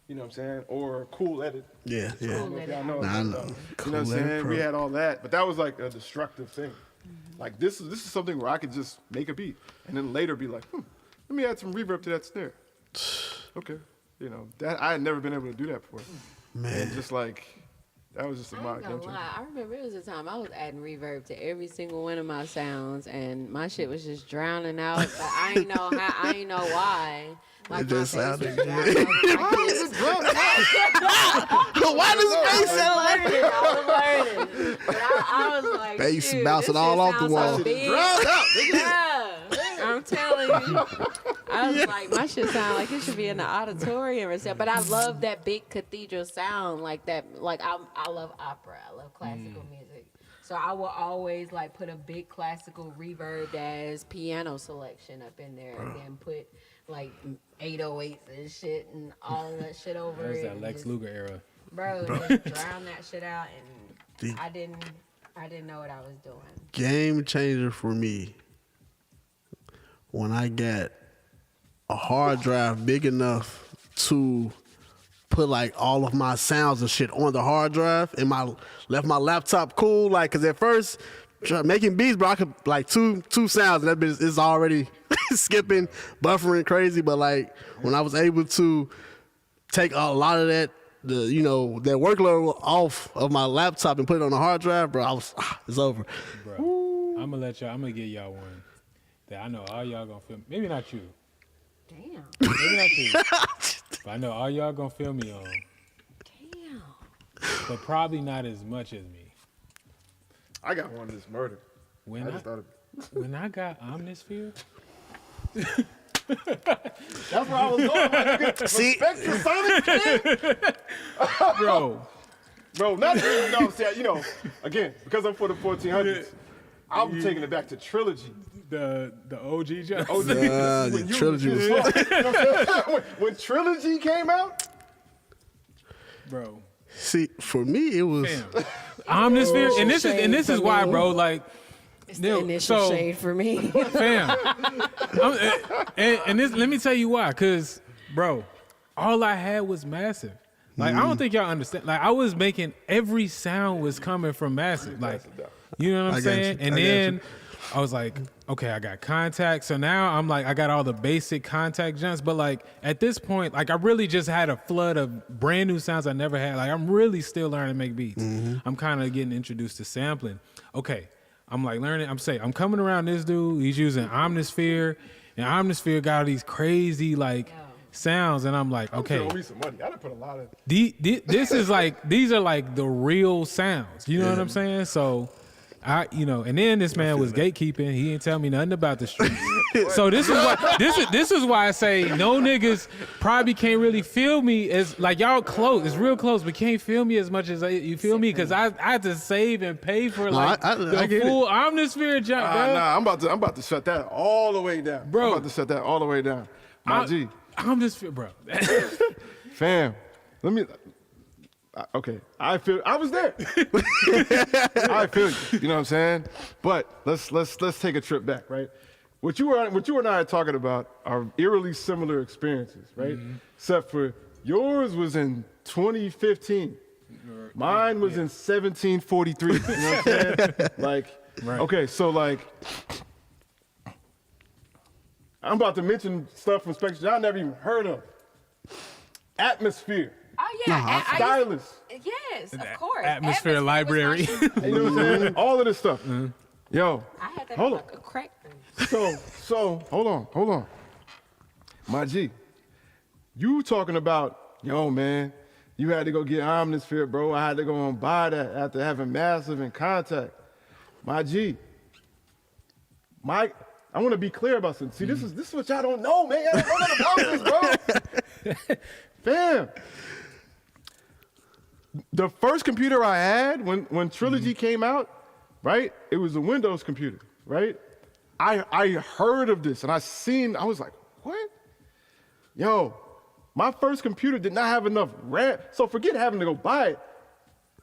You know what I'm saying? Or Cool Edit. Yeah. I Yeah. don't know if y'all know. Nah, I know. You know what I'm Cool Edit saying? Pro. We had all that, but that was like a destructive thing. Like this is something where I could just make a beat and then later be like, let me add some reverb to that snare. Okay, you know that I had never been able to do that before. Man. And just like that was just a I mind ain't gonna game changer. lie. I remember it was a time I was adding reverb to every single one of my sounds, and my shit was just drowning out. But I ain't know how. I ain't know why. Like It my just face was sounded drowning out. Why is it drunk? Why does bass sound like I was learning. But I was like, Bass shoot, bouncing this all shit off the sounds wall. So big. Drowned out, nigga. Yeah, I'm telling you. I was like, my shit sound like it should be in the auditorium or something. But I love that big cathedral sound, like that. Like I love opera. I love classical music. So I will always like put a big classical reverb as piano selection up in there, and then put like 808s and shit and all that shit over That was it. that and Lex just- Luger era. Bro, just drown that shit out, and I didn't know what I was doing. Game changer for me when I got a hard drive big enough to put like all of my sounds and shit on the hard drive and left my laptop cool. Like, cause at first making beats, bro, I could like two sounds and that bitch is already skipping, buffering crazy. But like when I was able to take a lot of that, that workload off of my laptop and put it on the hard drive, bro, it's over. Bro, I'm gonna give y'all one that I know all y'all gonna feel. Maybe not you. Damn. Maybe not you. But I know all y'all gonna feel me on. Damn. But probably not as much as me. I got one that's murder. When I just thought of when I got Omnisphere, that's where I was going. See? Respect to Sonic Kid. bro. Bro, again, because I'm for the 1400s, I'm taking it back to Trilogy. The OG Jones. Oh, the Trilogy was when Trilogy came out, Bro. See, for me, it was. Damn. Omnisphere, and this is why, bro. Like, It's the initial shade for me. fam. And this, let me tell you why. Cause, bro, all I had was Massive. Like, I don't think y'all understand. Like, I was making every sound was coming from Massive. Like, you know what I'm I got saying? you. And I got then you. I was like, okay, I got Contact. So now I'm like, I got all the basic Contact jumps. But like at this point, like I really just had a flood of brand new sounds I never had. Like I'm really still learning to make beats. I'm kind of getting introduced to sampling. Okay, I'm like learning. I'm coming around this dude. He's using Omnisphere, and Omnisphere got all these crazy like sounds, and I'm like, okay, owe me some money. I done put a lot of. this is like these are like the real sounds. You know what I'm saying? So And then this man was gatekeeping. He didn't tell me nothing about the streets. So this is why I say no niggas probably can't really feel me as like y'all close. It's real close, but can't feel me as much as you feel me because I had to save and pay for the full Omnisphere jump, bro. Nah, I'm about to shut that all the way down, bro. I'm about to shut that all the way down, my G. Omnisphere, bro. Fam, let me. Okay, I was there. I feel you. You know what I'm saying? But let's take a trip back, right? What you and I are talking about are eerily similar experiences, right? Mm-hmm. Except for yours was in 2015. Mine was in 1743. You know what I'm saying? Like, right. Okay, so like, I'm about to mention stuff from Spectrum y'all never even heard of. Atmosphere. Oh yeah, Stylus. Yes, of course. Atmosphere library. You know what I'm saying? All of this stuff. Mm-hmm. Yo, I had that hold like a crack. So hold on. My G, you talking about, yo man, you had to go get Omnisphere, bro. I had to go and buy that after having Massive in contact. My G, I want to be clear about something. See, this is what y'all don't know, man. Y'all don't know about this, bro. Fam. The first computer I had when Trilogy came out, right? It was a Windows computer, right? I heard of this and I was like, what? Yo, my first computer did not have enough RAM. So forget having to go buy it.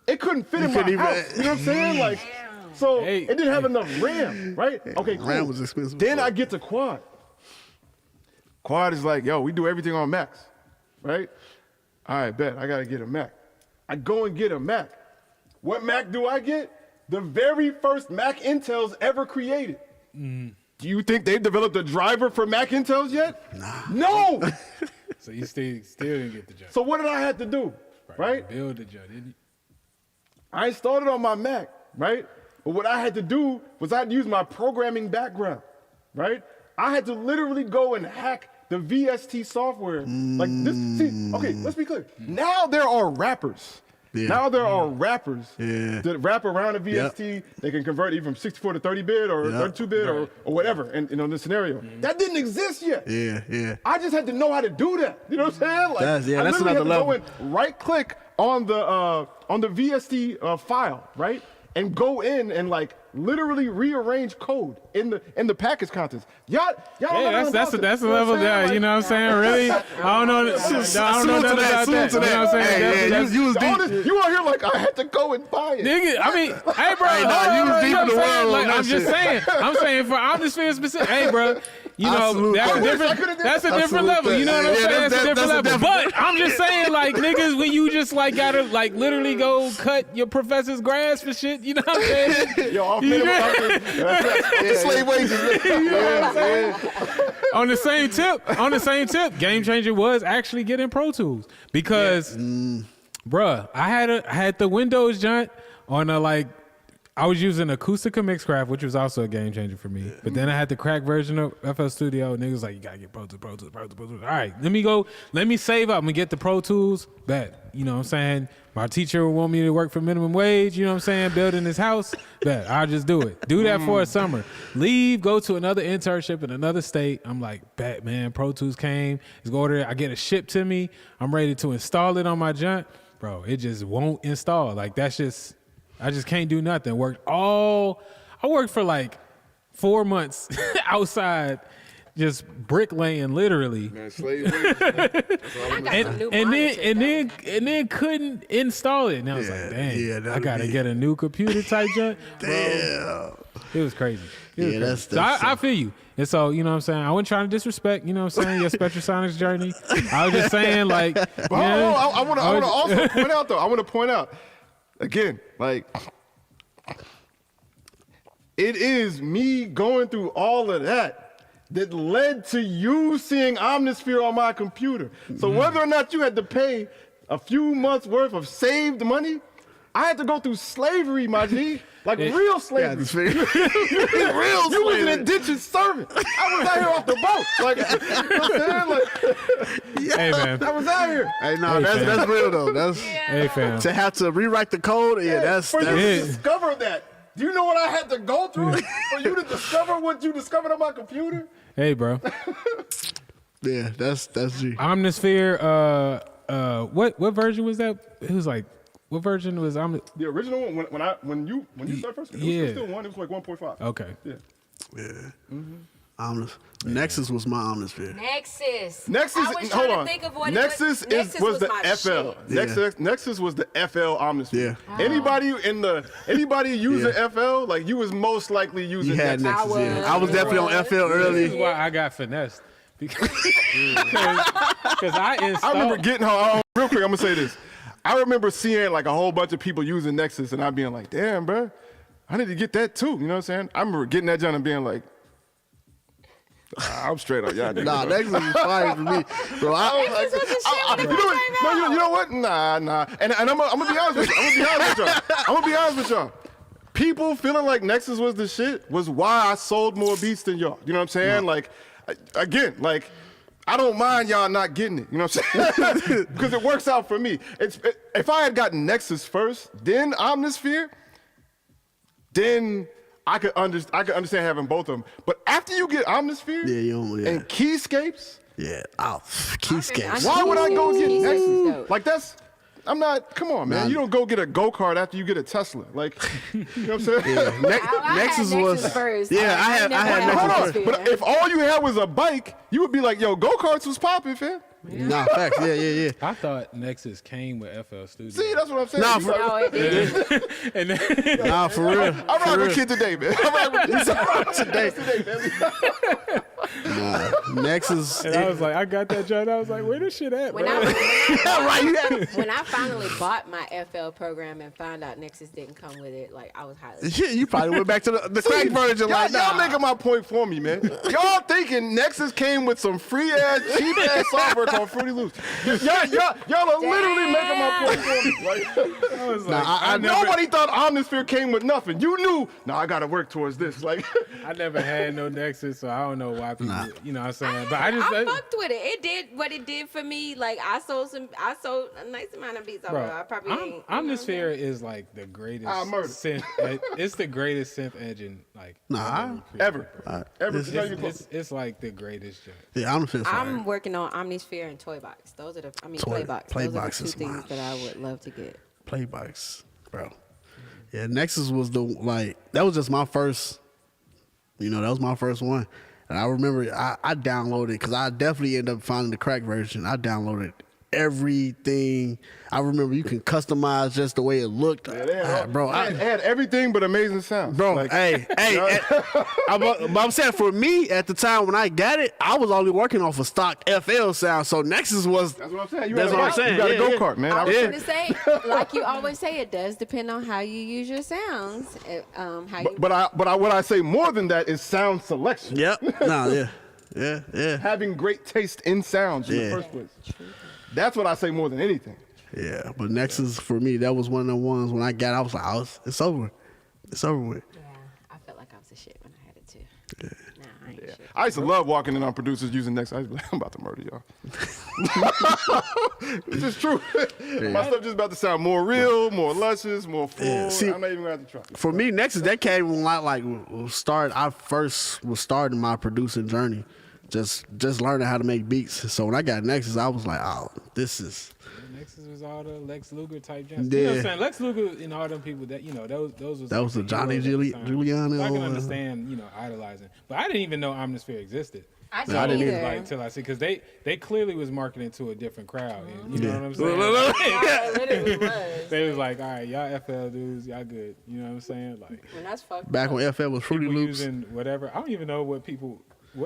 It couldn't fit in my house. You know what I'm saying? Like, so it didn't have enough RAM, right? Okay, cool. RAM was expensive. Then I get to Quad. Quad is like, yo, we do everything on Macs, right? All right, bet, I gotta get a Mac. I go and get a Mac. What Mac do I get? The very first Mac Intels ever created. Mm. Do you think they've developed a driver for Mac Intels yet? Nah. No! So you still didn't get the job. So what did I have to do, right? Build the job, didn't you? I started on my Mac, right? But what I had to do was I had to use my programming background, right? I had to literally go and hack the VST software. Like this, see, okay, let's be clear. Now there are rappers. Yeah. Now there are rappers that rap around a VST. Yep. They can convert even from 64 to 30-bit or 32-bit or whatever, and in this scenario. That didn't exist yet. Yeah. I just had to know how to do that. You know what I'm saying? Like, that's I another had to level. go and right-click on the VST file, right? And go in and like literally rearrange code in the package contents. Y'all that's the level there. You know what I'm saying? Really? I don't know nothing about that. You know what I'm saying? You are here like I had to go and buy it. Nigga, I mean, hey bro, you was deep in the world. Like, I'm just saying. I'm saying for Omnisphere specific. Hey bro. You know, that's a different level. You know what I'm saying? That's a different level. But I'm just saying, like, niggas, when you just, like, gotta, like, literally go cut your professor's grass for shit, you know what I'm saying? Yo, off slave wages. You know what I'm saying? On the same tip, Game Changer was actually getting Pro Tools. Because, bruh, I had the Windows joint on a, like, I was using Acoustica Mixcraft, which was also a game changer for me. But then I had the crack version of FL Studio, and niggas was like, you gotta get Pro Tools. All right, let me save up and get the Pro Tools. Bet, you know what I'm saying? My teacher would want me to work for minimum wage, you know what I'm saying? Building his house. Bet, I'll just do it. Do that for a summer. Leave, go to another internship in another state. I'm like, bet, man, Pro Tools came. It's ordered. I get it shipped to me. I'm ready to install it on my junk. Bro, it just won't install. Like, that's just... I just can't do nothing. I worked for like 4 months outside, just bricklaying, literally. Man, slave wages. and then couldn't install it. And I was like, dang, I gotta get a new computer type junk. Damn. It was crazy. That's so I feel you. And so, you know what I'm saying? I wasn't trying to disrespect, you know what I'm saying, your Spectrasonics journey. I was just saying, like, I want to also point out, though. I want to point out, again, like, it is me going through all of that led to you seeing Omnisphere on my computer. So whether or not you had to pay a few months worth of saved money, I had to go through slavery, my G. Like real slavery. Real slavery. You was an indentured servant. I was out here off the boat. Like, you know what I'm saying? Like, hey, man. I was out here. Hey, no, that's real, though. That's hey, fam. To have to rewrite the code, that's to discover that Do you know what I had to go through for you to discover what you discovered on my computer? Hey, bro. Yeah, that's G. Omnisphere. What version was that? It was like, what version was The original one when you started first, it was still one. It was like 1.5. Okay. Yeah. Yeah. Nexus was my Omnisphere. Nexus. I was trying to think of what Nexus it was. was the my FL. shit. Nexus was the FL Omnisphere. Yeah. Anybody using FL, like you was most likely using You had Nexus. Nexus, yeah. I was definitely on FL early. This is why I got finessed. Because I installed. I remember getting home. Real quick, I'm gonna say this. I remember seeing like a whole bunch of people using Nexus, and I being like, "Damn, bro, I need to get that too." You know what I'm saying? I remember getting that junk and being like, "I'm straight up, y'all." Nah, Nexus was fire for me, bro. You know what? Nah. And I'm gonna be honest with you. I'm gonna be honest with y'all. People feeling like Nexus was the shit was why I sold more beats than y'all. You know what I'm saying? Like, again, like. I don't mind y'all not getting it, you know what I'm saying? Because it works out for me. If I had gotten Nexus first, then Omnisphere, then I could understand having both of them. But after you get Omnisphere and Keyscapes, Keyscapes. why would I go get Nexus? Dope. Like come on, man. You don't go get a go-kart after you get a Tesla. Like, you know what I'm saying? Yeah. Nexus was first. Yeah, I had Nexus first. But if all you had was a bike, you would be like, yo, go-karts was popping, fam. Nah, facts. Yeah. I thought Nexus came with FL Studio. See, that's what I'm saying. Nah, No, it didn't. And then, Nah, for real. I'm riding with Kid today, man. I'm riding with today, man. Nah, Nexus. and I was like, I got that joint. I was like, where this shit at, When bro? when I finally bought my FL program and found out Nexus didn't come with it, like I was highly. Shit, you probably went back to the crack version. Y'all making my point for me, man. Y'all thinking Nexus came with some free-ass, cheap-ass software called Fruity Loops. Y'all are literally making my point for me. Like, I was like, nobody thought Omnisphere came with nothing. You knew, I got to work towards this. Like, I never had no Nexus, so I don't know why people, you know what I'm saying? But I fucked with it. It did what it did for me. Like I sold a nice amount of beats. bro, I probably ain't. Omnisphere is like the greatest synth. It's the greatest synth engine, like ever. It's like the greatest joint. Yeah, Omnisphere. I'm working on Omnisphere and Toybox. Those are Playbox. Those are the two is things that I would love to get. Playbox, bro. Yeah, Nexus was that was just my first. You know, that was my first one. And I remember I downloaded, because I definitely ended up finding the crack version. I downloaded everything. I remember you can customize just the way it looked. Bro, it had everything but amazing sound. Bro, Like, I'm saying for me at the time when I got it, I was only working off a stock FL sound. So Nexus was. That's what I'm saying. That's what I'm saying. You got a go-kart, man. I was going to say, like you always say, it does depend on how you use your sounds. What I say more than that is sound selection. Yep. Yeah. Having great taste in sounds in the first place. That's what I say more than anything. Yeah, but Nexus for me, that was one of the ones when I got, I was like, it's over. It's over with. Yeah, I felt like I was a shit when I had it too. Yeah. Nah, I ain't shit. I used to love walking in on producers using Nexus. I was like, I'm about to murder y'all. It's just true. My stuff just about to sound more real, more luscious, more full. Yeah, see, I'm not even going to have to try. For me, Nexus, that came when I first was starting my producing journey. Just learning how to make beats. So when I got Nexus, I was like, oh, this is. Nexus was all the Lex Luger type joints. Yeah. You know what I'm saying? Lex Luger and all them people that, you know, those was. That was the Johnny heroes at the time. Giuliani. So I can understand, you know, idolizing. But I didn't even know Omnisphere existed. I didn't either. Like, till I see, because they clearly was marketing to a different crowd. And, you know what I'm saying? Yeah, it literally was. They was like, all right, y'all FL dudes, y'all good. You know what I'm saying? Like, When that's fucked Back up. when FL was Fruity people Loops. using whatever. I don't even know what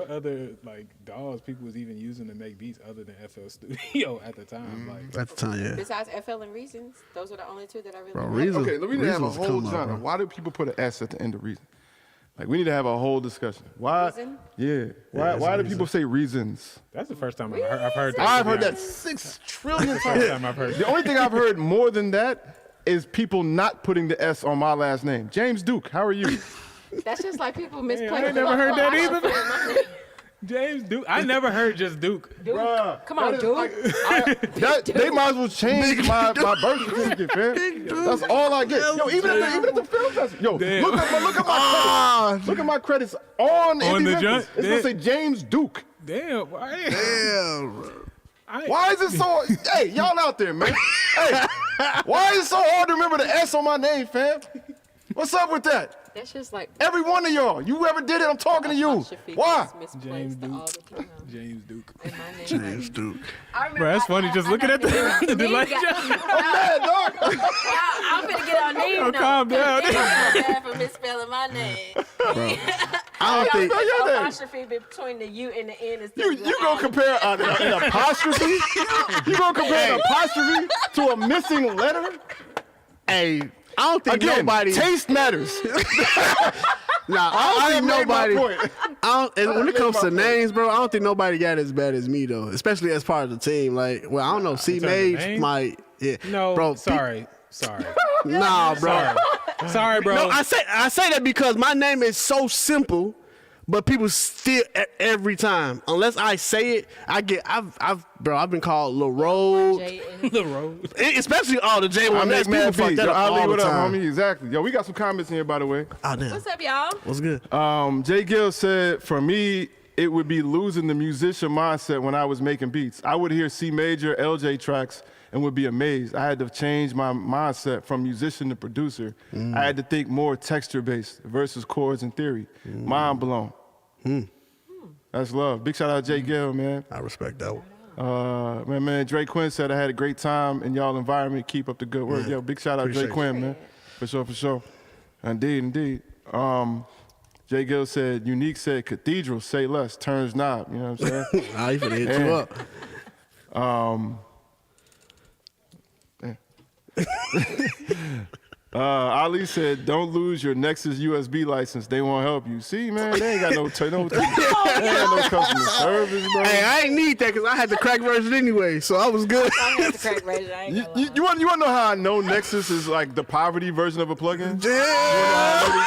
other like DAWs people was even using to make beats other than FL Studio at the time. Like, At the time, yeah. Besides FL and Reasons, those were the only two that I really Bro, liked. Reason. Okay, we need to have a Reason's whole come up, genre. bro. Why do people put an S at the end of Reason? Like, we need to have a whole discussion. Why? Reason? Yeah. Why do people say reasons? that's the first time I've heard that. I've heard that 6 trillion First times. time I've heard The that. only thing I've heard more than that is people not putting the S on my last name. James Duke, how are you? That's just like people I misplacing. ain't never heard that either. James Duke. I never heard just Duke. Bruh, Come on, that is dude. like- they might as well change my birth certificate, fam. That's all I get. Yo, even at the film festival. Yo, Damn. look at my credits. Look at my credits on the Indie joint? Memphis. It's gonna say James Duke. Damn. Why? Damn. Why is it so? Hey, y'all out there, man. Hey, why is it so hard to remember the S on my name, fam? What's up with that? That's just like Every one of y'all, you ever did it, I'm talking to you. apostrophe Why? gets James misplaced Duke. all the time. James Duke. And my name James Duke. I remember Bro, that's funny. Just looking at the light. Mad dog. I'm finna get on Neve now. Calm down. It's bad for misspelling my name. I don't think. your name. Apostrophe between the U and the N is You gonna compare an apostrophe? You gonna compare an apostrophe to a missing letter? Hey, I don't think Again, nobody. taste matters. Nah, I don't think made my nobody. point. And when it made comes my to names, bro, I don't think nobody got as bad as me though, especially as part of the team. Like, well, I don't know. C terms of Mage names? might. Yeah. No, bro. sorry. Nah, bro. Sorry, bro. No, I say that because my name is so simple, but people still every time, unless I say it, I've been called Lil Road, The road. especially all the J1 I next make people mad fuck beats. that Yo, up all Ali, the what up, time. homie? Exactly. Yo, we got some comments in here, by the way. Oh, damn. What's up, y'all? What's good? Jay Gill said, for me, it would be losing the musician mindset when I was making beats. I would hear C Major, LJ tracks, and would be amazed. I had to change my mindset from musician to producer. I had to think more texture-based versus chords and theory. Mind blown. That's love. Big shout out to Jay Gill, man. I respect that one. Man, Drake Quinn said I had a great time in y'all environment. Keep up the good work. Yo, big shout out to Drake Appreciate Quinn, man. For sure. Indeed. Jay Gill said, Unique said, cathedral, say less, turns knob. You know what I'm saying? I even hit you up. Ali said, don't lose your Nexus USB license. They won't help you. See, man, they ain't got no customer service, bro. Hey, I ain't need that because I had the crack version anyway, so I was good. I had the crack version. I ain't gonna lie. You want to know how I know Nexus is like the poverty version of a plugin? Yeah.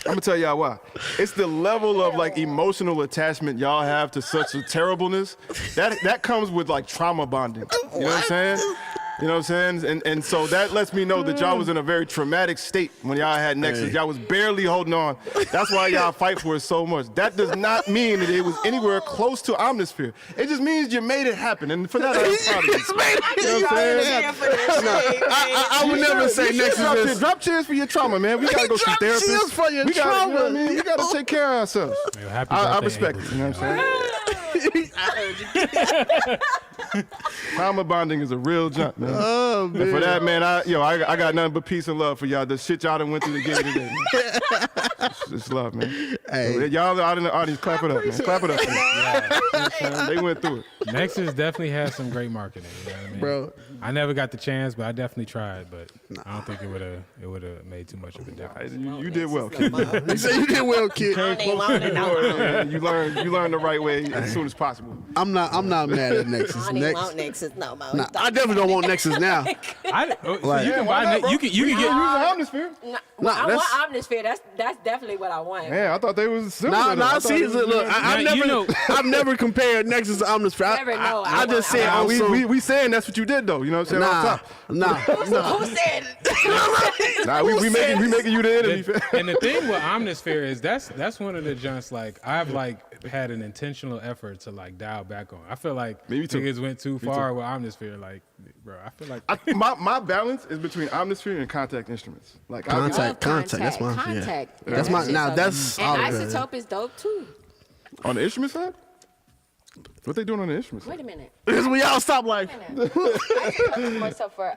I'm gonna tell y'all why. It's the level of like emotional attachment y'all have to such a terribleness that comes with like trauma bonding. You know what I'm saying? You know what I'm saying? And so that lets me know that y'all was in a very traumatic state when y'all had Nexus. Hey. Y'all was barely holding on. That's why y'all fight for it so much. That does not mean that it was anywhere close to Omnisphere. It just means you made it happen. And for that, I'm proud of you. You know what I'm saying? I would never say Nexus is. Drop cheers for your trauma, man. We gotta go see Drop therapists. cheers for your we gotta, you know what I trauma. mean? We gotta take care of ourselves. Man, happy I birthday, respect Abel. it. You know what I'm saying? Trauma bonding is a real jump, man. Oh, man. And for that, man, I got nothing but peace and love for y'all. The shit y'all done went through together today. Man. It's love, man. Hey. Y'all out in the audience, clap it up, man. Clap it up. Man. You know what I'm saying? They went through it. Nexus definitely has some great marketing. You know what I mean? Bro. I never got the chance, but I definitely tried. But I don't think it would have made too much of a difference. You did well, kid. You say you did well, kid. You learned the right way as soon as possible. I'm not mad at Nexus. I don't want Nexus no more. Nah, I definitely don't want Nexus now. So Like- you can buy. not, bro? You can You get. use Omnisphere. I that's- want Omnisphere. That's definitely what I want. Man, I thought they was similar. Nah, though. I thought see, it was, look, I've Now, never, you know- I've never compared Nexus to Omnisphere. Never know. I just said Nah, on some- we saying that's what you did though. You know what I'm saying? Nah, Off top. nah. Who said it? Nah, we making you the enemy. And the thing with Omnisphere is that's one of the junks like I've like had an intentional effort to like dial back on. I feel like Me too. niggas went too far with Omnisphere. Like, bro, I feel like my balance is between Omnisphere and Contact Instruments. Like Contact. That's my Contact. yeah. That's my now. That's all And good. Isotope is dope too. on the instrument side. What they doing on the instrument Wait side? a minute. Because we all stop like. Isotope is more so for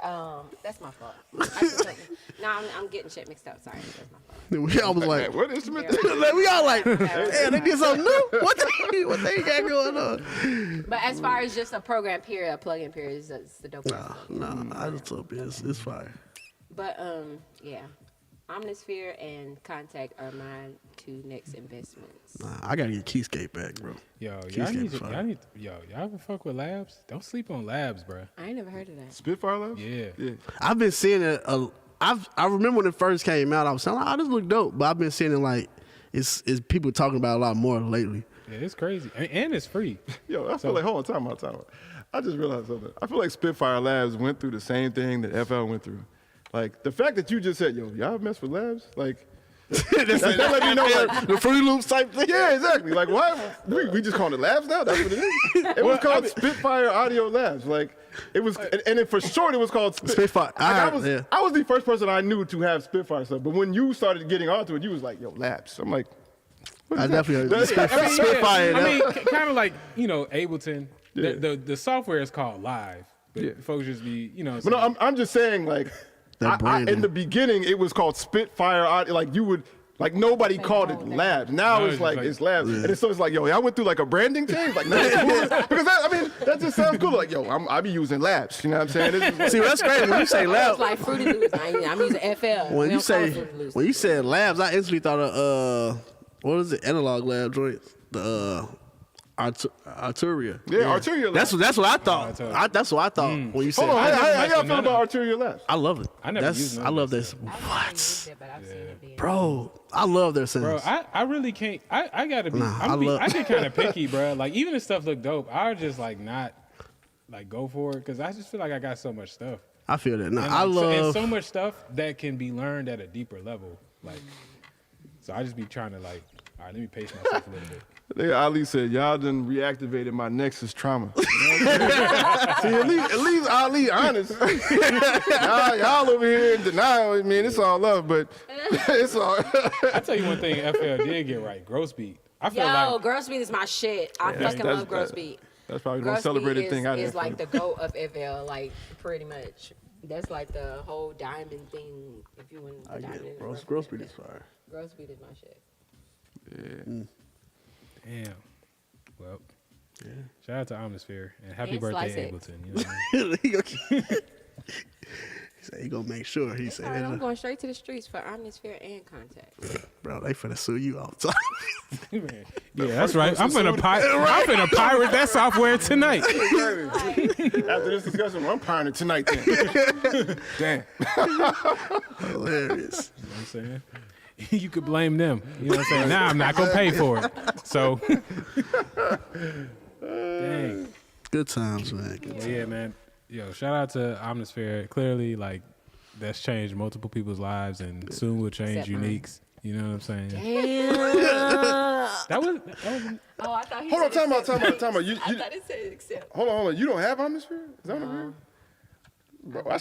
that's my fault. Isotope. No, I'm getting shit mixed up. Sorry, that's my fault. We all was like, What instrument? like, we all like, yeah, they did something new. What they got going on? But as far as just a program period, a plug-in period, it's the dope. No, Isotope is fire. But yeah, Omnisphere and Contact are my two next investments. Nah, I gotta get Keyscape back, bro. y'all Keyscape is fire. y'all ever fuck with Labs? Don't sleep on Labs, bro. I ain't never heard of that. Spitfire Labs? Yeah. I've been seeing it. I remember when it first came out. I was saying, "Oh, this look dope," but I've been seeing it like it's people talking about it a lot more lately. Yeah, it's crazy, and it's free. Yo, I feel like, hold on, time out. I just realized something. I feel like Spitfire Labs went through the same thing that FL went through. Like, the fact that you just said, yo, y'all mess with Labs? Like, that let me know, like, the Fruity Loops type thing. yeah, exactly. Like, why? We just call it Labs now? That's what it is? It was called Spitfire Audio Labs. Like, it was, and then for short, it was called Spitfire. I was the first person I knew to have Spitfire stuff. But when you started getting onto it, you was like, yo, Labs. I'm like, I definitely heard I mean, Spitfire. I mean, kind of like, Ableton. Yeah. The software is called Live, but folks just be, But no, I'm just saying, like, in the beginning, it was called Spitfire Audio. Like, you would. Like, nobody called it Labs. Now it's like it's Labs. Yeah. And so it's like, yo, I went through like a branding change. Like, because that just sounds cool. Like, yo, I be using Labs. You know what I'm saying? See, that's crazy. When you say Labs. It's like Fruity Loops. I'm using FL. When you said Labs, I instantly thought of, what is it? Analog Lab joints. The, Arturia. Yeah, Arturia Labs. That's what I thought. That's what I thought when you said. Hold on, how y'all feel about Arturia Labs? I love it. I never used I love this. What? Bro, I love their sounds. Bro, I really can't. I gotta be. I get kind of picky, bro. Like, even if stuff look dope, I would just like not like go for it because I just feel like I got so much stuff. I feel that. No, and, I love so much stuff that can be learned at a deeper level. Like, so I just be trying to like, all right, let me pace myself a little bit. Ali said, y'all done reactivated my Nexus trauma. You know See, at least Ali honest. y'all over here in denial. I mean, it's all love, but it's all. I tell you one thing, FL did get right. Gross beat. I feel like Gross beat is my shit. I fucking love Gross beat. That's probably the most celebrated thing I did. It's like the GOAT of FL, like pretty much. That's like the whole diamond thing. If you want the diamond. Gross beat is fire. Gross beat is my shit. Yeah. Damn. Well, shout out to Omnisphere and happy birthday, Ableton. You know what I mean? He said he gonna make sure. He said I'm going straight to the streets for Omnisphere and Contact. Bro, they finna sue you all the time. Yeah, that's right. I'm finna pirate that software tonight. After this discussion, I'm pirating tonight. Then. Damn. Hilarious. You know what I'm saying? You could blame them. You know what I'm saying? Nah, I'm not going to pay for it. So, dang. Good times, man. Yeah, man. Yo, shout out to Omnisphere. Clearly, like, that's changed multiple people's lives and soon will change Unique's. You know what I'm saying? Damn. that was Oh, I thought he Hold on, time out. I thought it said accept. Hold on. You don't have Omnisphere? Is that what I'm hearing? Bro, you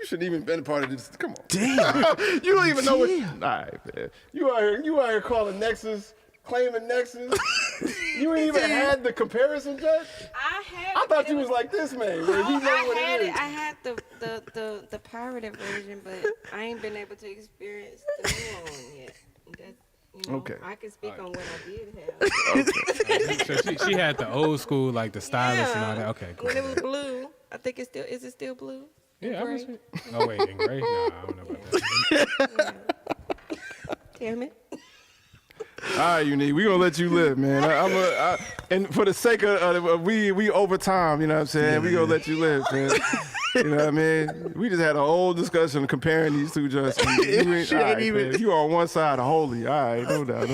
shouldn't even been a part of this. Come on. Damn. You don't even know what. All right, man. You out here calling Nexus, claiming Nexus. You ain't even had the comparison, Judge? I thought you was like this, man. Where you know what it is. I had the pirated version, but I ain't been able to experience the new one yet. Okay. I can speak on what I did have. So she had the old school, like the stylus and all that. Okay, cool. When it was blue, I think is it still blue? Yeah, I was. Oh wait, in gray? No, I don't know about that. Damn it. All right, Unique. We gonna let you live, man. And for the sake of we over time, you know what I'm saying? We gonna let you live, man. You know what I mean? We just had a whole discussion comparing these two just. You on one side of holy. All right, no doubt.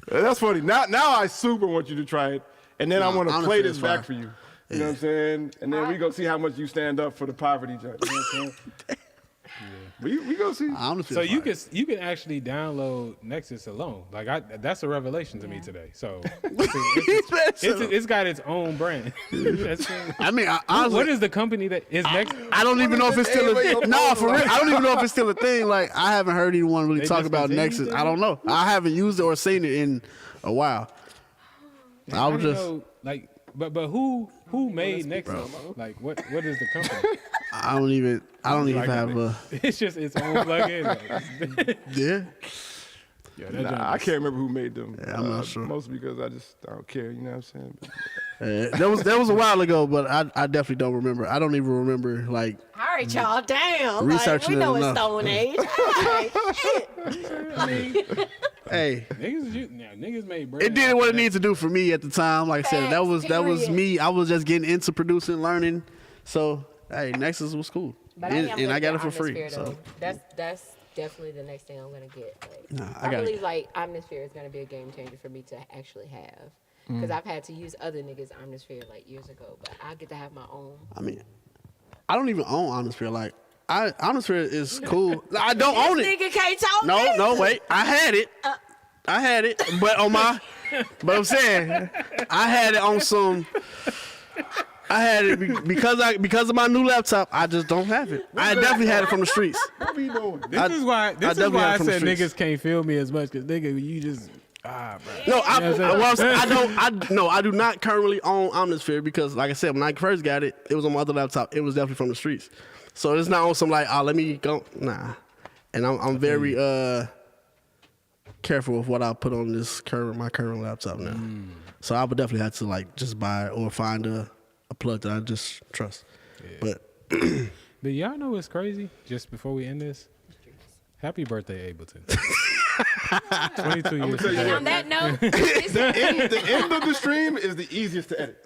That's funny. Now I super want you to try it, and then I want to play this back for you. You know what I'm saying? And then we go see how much you stand up for the poverty judge. You know what I'm saying? We go see. So you can actually download Nexus alone. Like that's a revelation to me today. So it's got its own brand. I mean, honestly, what is the company that is Nexus? I don't even know if it's still for real. I don't even know if it's still a thing. Like I haven't heard anyone really talk about Nexus. I don't know. I haven't used it or seen it in a while. I was just know, like, but who made Nexus? Like what is the company? I don't even have a. It's just its own plugin. Yeah. I can't remember who made them. Yeah, I'm not sure. Mostly because I don't care. You know what I'm saying? That was a while ago, but I definitely don't remember. I don't even remember like. All right, y'all. Damn. Researching we know it's enough. Stone Age. Hey, niggas made bread. it did what it needs to do for me at the time. Like I said, that was me. I was just getting into producing, learning. So hey, Nexus was cool, But and I got it for free. So that's definitely the next thing I'm gonna get. Like, Nah, I believe like Omnisphere is gonna be a game changer for me to actually have. Because I've had to use other niggas' Omnisphere like years ago, but I get to have my own. I mean, I don't even own Omnisphere. Like, Omnisphere is cool. I don't own it. Nigga can't talk. me. No, wait. I had it, but on my. But I'm saying, I had it on some. I had it because of my new laptop. I just don't have it. I definitely had it from the streets. What we doing? This is why I definitely had it from the said streets. niggas can't feel me as much because nigga, you just bro. No, I I do not currently own Omnisphere because, like I said, when I first got it, it was on my other laptop. It was definitely from the streets, so it's not on some like, let me go. Nah, and I'm very careful with what I put on my current laptop now. So I would definitely have to like just buy or find a plug that I just trust. Yeah. But y'all know what's crazy? Just before we end this, happy birthday, Ableton. 22 years. And on that note, The end of the stream is the easiest to edit.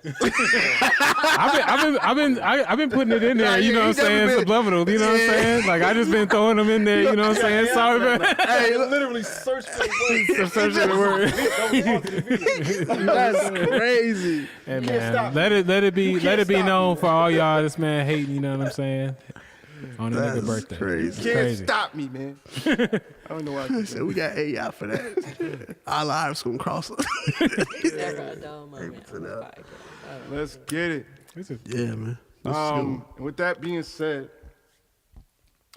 I've been putting it in there, you know what I'm saying, subliminal, you know what I'm saying? Like I just been throwing them in there, you know what I'm saying? Sorry, man. Hey, literally search for the Search for the word. That's crazy. Hey, can't stop man, let it be stop known for all y'all this man hating, you know what I'm saying? On the nigga birthday. Crazy. Can't Crazy. stop me, man. I don't know why. So we got AI for that. Our lives gonna cross us. never a dull moment on the podcast. Let's get it. Yeah, man. And with that being said,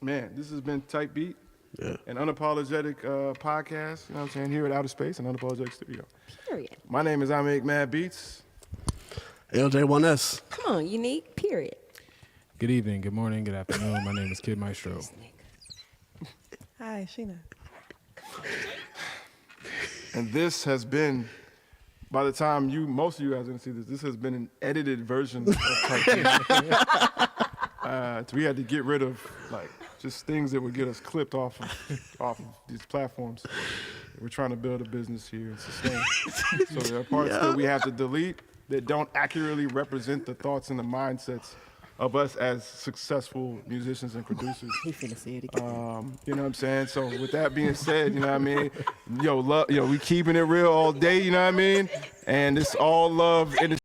man, this has been Type Beat, an unapologetic podcast. You know what I'm saying? Here at Outer Space, an unapologetic studio. Period. My name is I Make Mad Beats. LJ1S. Come on, unique. Period. Good evening, good morning, good afternoon. My name is Kid Maestro. Hi, Sheena. And this has been, by the time most of you guys are gonna see this has been an edited version of Type Beat. We had to get rid of like just things that would get us clipped off of these platforms. We're trying to build a business here and sustain. So there are parts that we have to delete that don't accurately represent the thoughts and the mindsets of us as successful musicians and producers. He finna say it again. You know what I'm saying? So with that being said, you know what I mean? We keeping it real all day, you know what I mean? And it's all love in the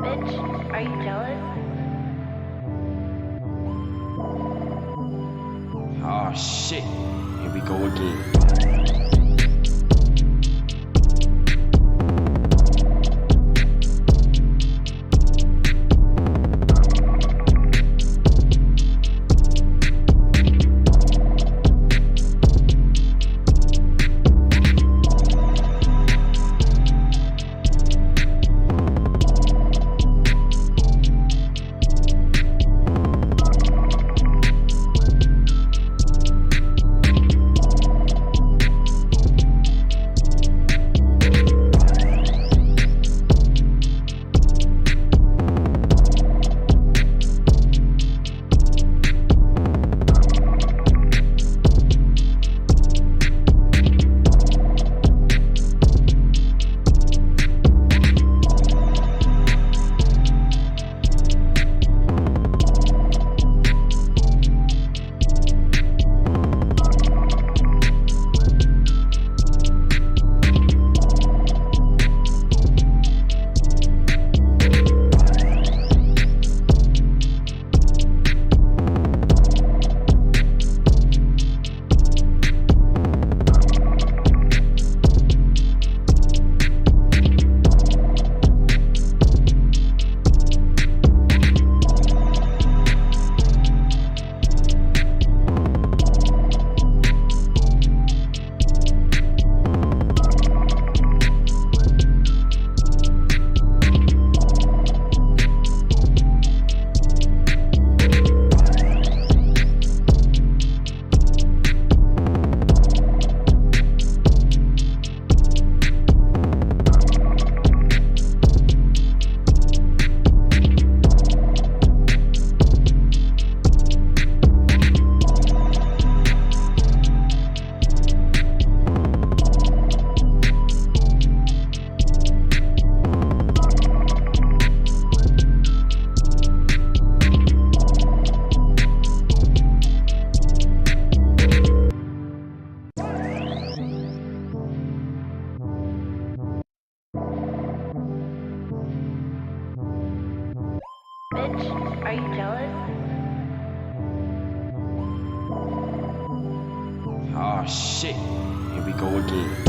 Bitch, are you jealous? Oh shit. Here we go again. Bitch, are you jealous? Oh shit, here we go again.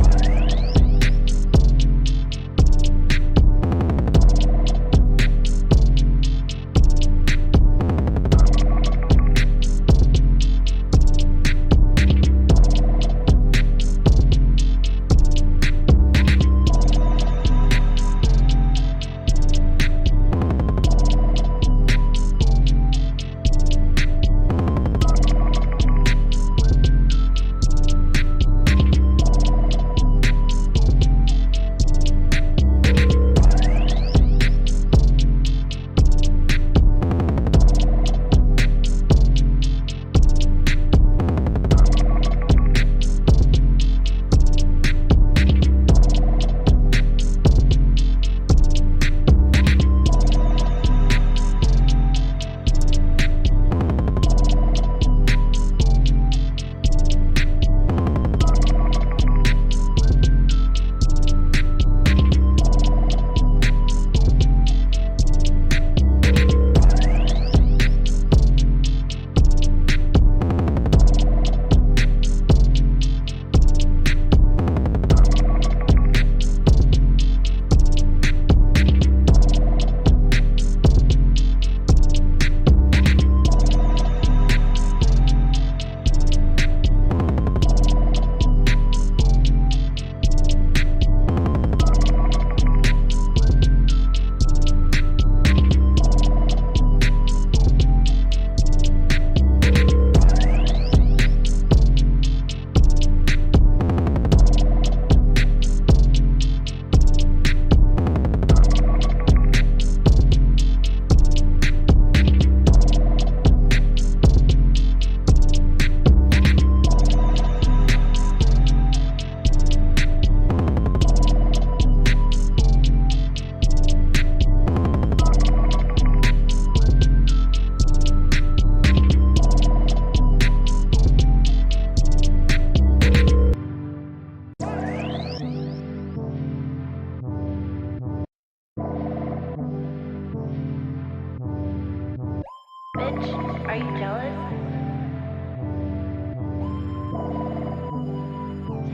Bitch, are you jealous?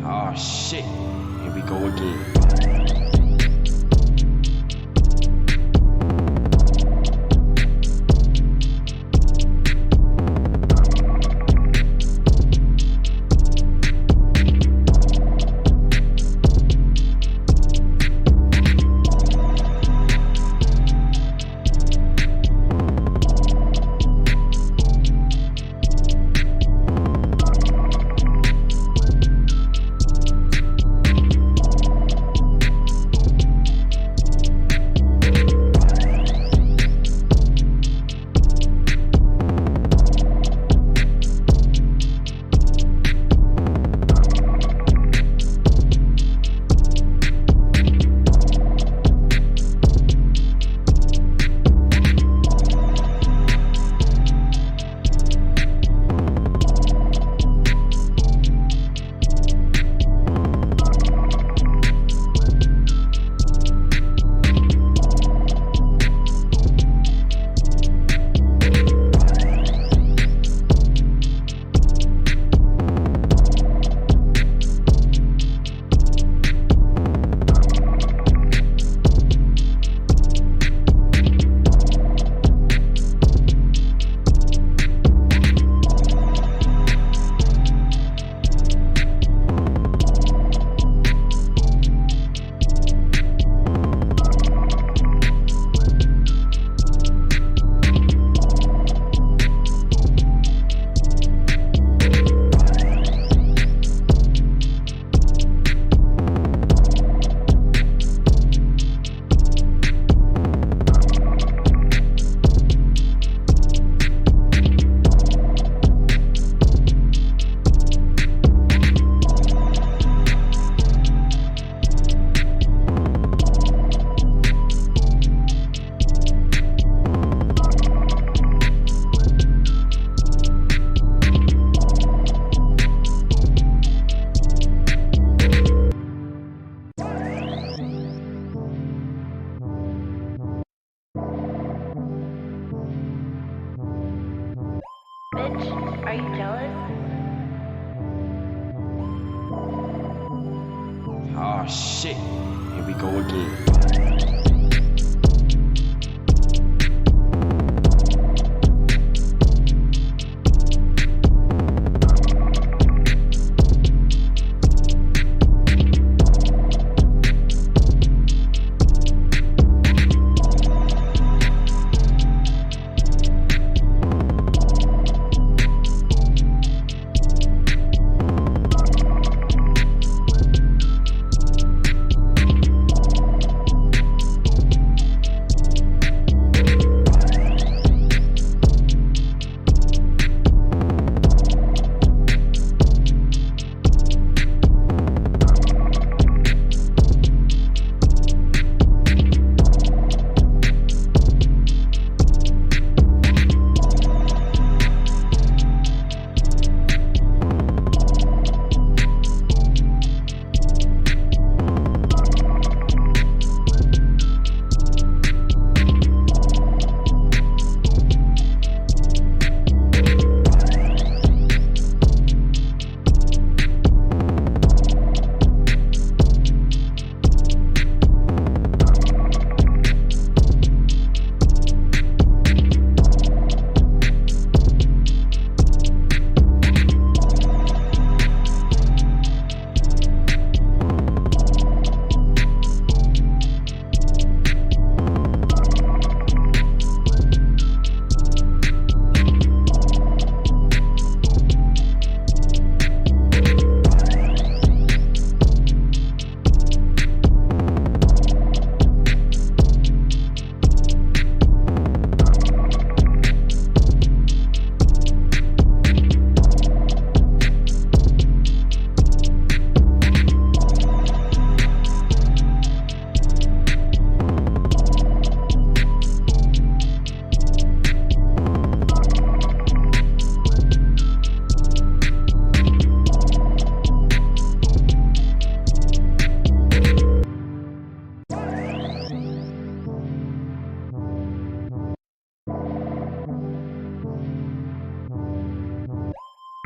Oh shit, here we go again. Bitch, are you jealous? Oh shit, here we go again.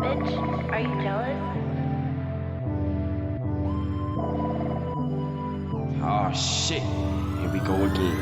Bitch, are you jealous? Oh shit, here we go again.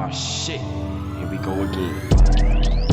Ah, shit. Here we go again.